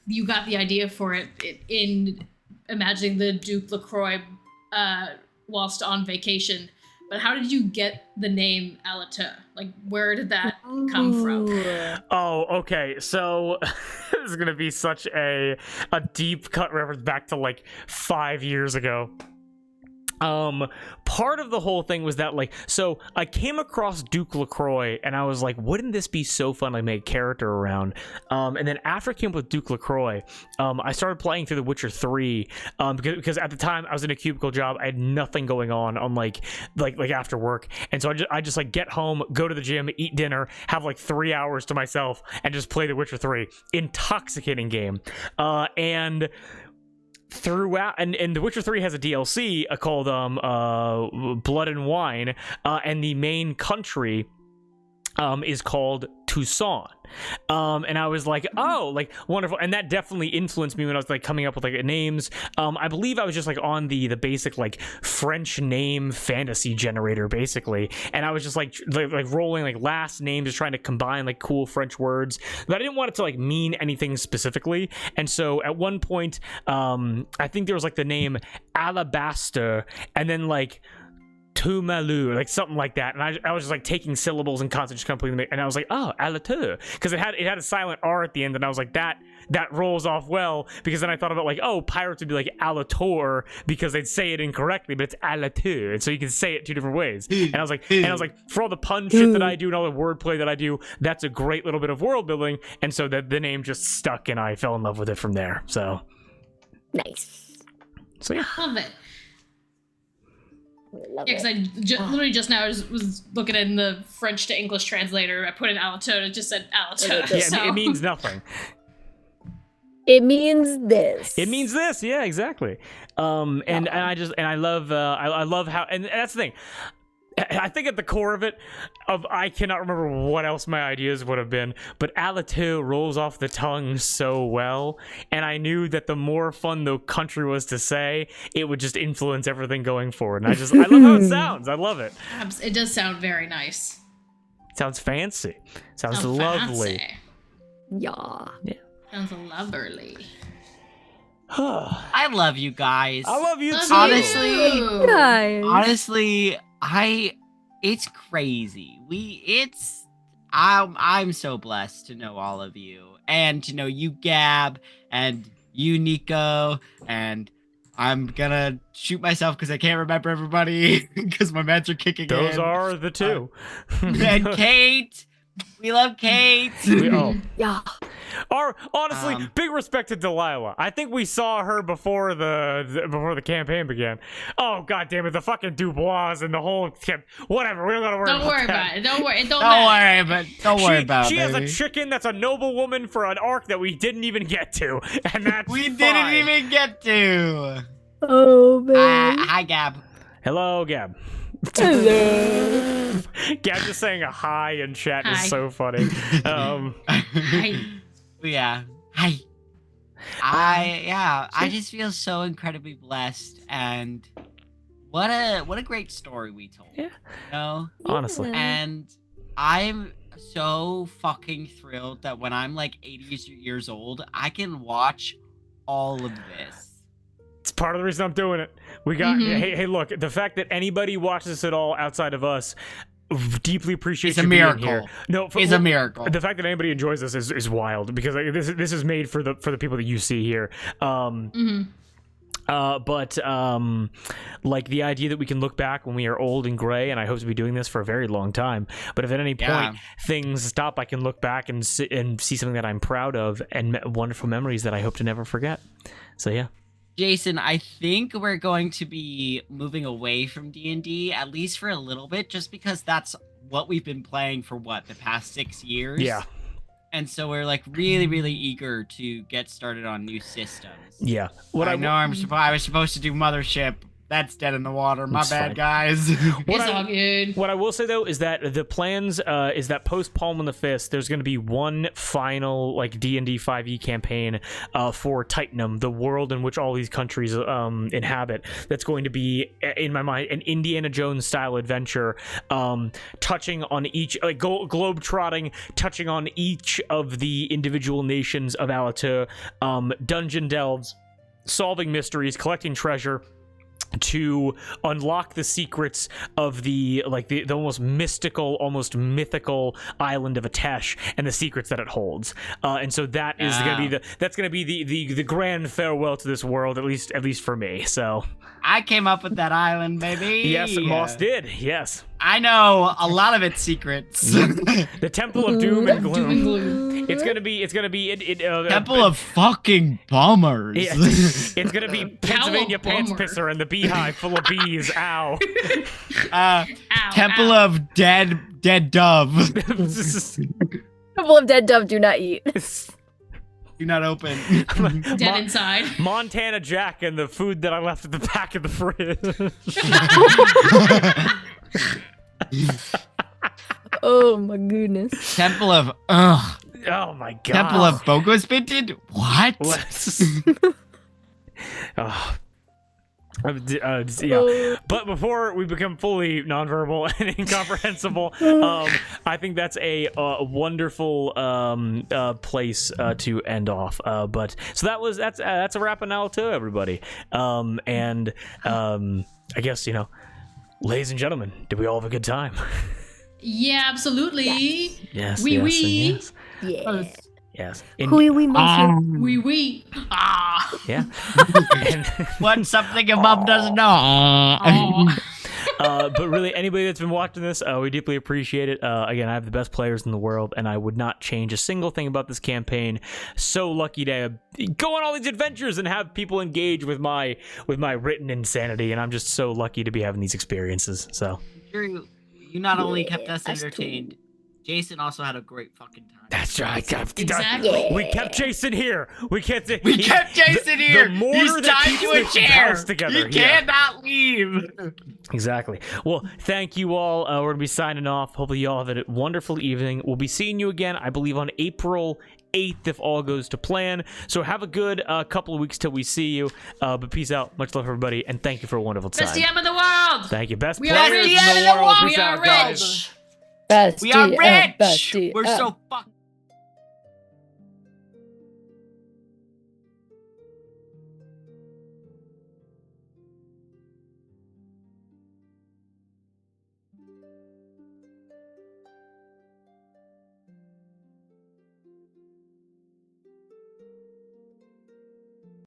you got the idea for it in imagining the Duke LaCroix whilst on vacation, but how did you get the name Allatour? Like, where did that come from? Oh, okay. So this is gonna be such a deep cut reference back to like 5 years ago. Part of the whole thing was that, like, so I came across Duke LaCroix and I was like, wouldn't this be so fun to make a character around? And then after I came up with Duke LaCroix, I started playing through The Witcher 3, because at the time I was in a cubicle job. I had nothing going on like after work. And so I just like get home, go to the gym, eat dinner, have like 3 hours to myself and just play The Witcher 3. Intoxicating game. And throughout, and The Witcher 3 has a DLC called Blood and Wine, and the main country is called Toussaint. And I was like, oh, like, wonderful. And that definitely influenced me when I was like coming up with like names. I believe I was just like on the basic like French name fantasy generator basically, and I was just like rolling like last names, just trying to combine like cool French words, but I didn't want it to like mean anything specifically. And so at one point, I think there was like the name Alabaster, and then like Tumalu, like something like that, and I was just like taking syllables and consonants, just completing them, and I was like, oh, Allatour, because it had a silent R at the end, and I was like, that rolls off well, because then I thought about like, oh, pirates would be like Allatour because they'd say it incorrectly, but it's Allatour, and so you can say it two different ways. And I was like, for all the pun shit that I do and all the wordplay that I do, that's a great little bit of world building, and so the name just stuck, and I fell in love with it from there. So Nice. So yeah. Love it. Love Yeah, because I literally just now was looking in the French to English translator. I put in Allatour, it just said Allatour. Yeah, so. it means nothing. It means this. It means this, yeah, exactly. And I love how, and that's the thing. I think at the core of it, I cannot remember what else my ideas would have been, but Allatour rolls off the tongue so well, and I knew that the more fun the country was to say, it would just influence everything going forward. And I love how it sounds. I love it. It does sound very nice. Sounds fancy. Sounds lovely. Fancy. Yeah. Sounds lovely. I love you guys. I love you too. Honestly, Nice. Honestly, it's crazy. I'm so blessed to know all of you, and to know you, Gab, and you, Nico, and I'm gonna shoot myself because I can't remember everybody because my meds are kicking in. Those are the two. And Kate. We love Kate. Yeah. Honestly, big respect to Delilah. I think we saw her before the campaign began. Oh, god damn it, the fucking Dubois and the whole whatever. We don't gotta worry about that. Don't worry about it. Don't worry. Don't worry about it. She has a chicken that's a noble woman for an arc that we didn't even get to, and that's we fine. didn't even get to. Oh man. Hi, Gab. Hello, Gab. Hello. Gab just saying a hi in chat Hi. is so funny. Hi. Yeah. Hi. I just feel so incredibly blessed, and what a great story we told. Yeah. You know? Honestly. And I'm so fucking thrilled that when I'm like 80 years old, I can watch all of this. It's part of the reason I'm doing it. We got hey, look, the fact that anybody watches this at all outside of us, deeply appreciate you being here. No, it's a miracle. The fact that anybody enjoys this is wild, because like, this is made for the people that you see here. But like the idea that we can look back when we are old and gray, and I hope to be doing this for a very long time. But if at any point things stop, I can look back and see something that I'm proud of and wonderful memories that I hope to never forget. So yeah. Jason, I think we're going to be moving away from D&D, at least for a little bit, just because that's what we've been playing for the past 6 years. Yeah. And so we're like really, really eager to get started on new systems. Yeah. I was supposed to do Mothership. That's dead in the water. My It's bad, fine. guys. It's all good. What I will say though is that the plans is that post Palm on the Fist, there's going to be one final like D&D 5e campaign for Titanum, the world in which all these countries inhabit. That's going to be, in my mind, an Indiana Jones style adventure, touching on each globe trotting, touching on each of the individual nations of Allatour, dungeon delves, solving mysteries, collecting treasure, to unlock the secrets of the almost mystical, almost mythical island of Atesh and the secrets that it holds. And so that is going to be the grand farewell to this world, at least for me. So I came up with that island, baby. yes, Moss did. Yes, I know a lot of its secrets. the Temple of Doom and Gloom. Doom and gloom. It's gonna be Temple of fucking bummers. It's gonna be Pennsylvania Pants bummer. Pisser and the beehive full of bees. Ow. Temple ow. of dead dove. Couple of dead dove do not eat. Do not open. Dead inside. Montana Jack and the food that I left at the back of the fridge. Oh my goodness. Temple of Oh my god. Temple of Bogos Binted? What? Oh. Yeah. But before we become fully nonverbal and incomprehensible, I think that's a wonderful place to end off. But so that's a wrap on Allatour, everybody. And I guess, ladies and gentlemen, did we all have a good time? Yeah, absolutely. Yes. Oui, yes, oui. and yes. Yeah. Yes. Hui we monsieur. Oui, oui. Ah. Yeah. And, What's something a mom doesn't know? but really, anybody that's been watching this, we deeply appreciate it. Again, I have the best players in the world, and I would not change a single thing about this campaign. So lucky to go on all these adventures and have people engage with my written insanity, and I'm just so lucky to be having these experiences. So Drew, you not only kept us us too. entertained, Jason also had a great fucking time. that's right. Exactly. We kept Jason here. We kept Jason here. The mortar He's that tied keeps to a this chair. house together. He Yeah. cannot leave. Exactly. Well, thank you all. We're going to be signing off. Hopefully you all have a wonderful evening. We'll be seeing you again, I believe, on April 8th, if all goes to plan. So have a good couple of weeks till we see you. But peace out. Much love, everybody. And thank you for a wonderful time. Best DM in the world. Thank you. Best We are players rich. in the world. We Peace are out, guys. rich. We are rich. bestie, We're so fucking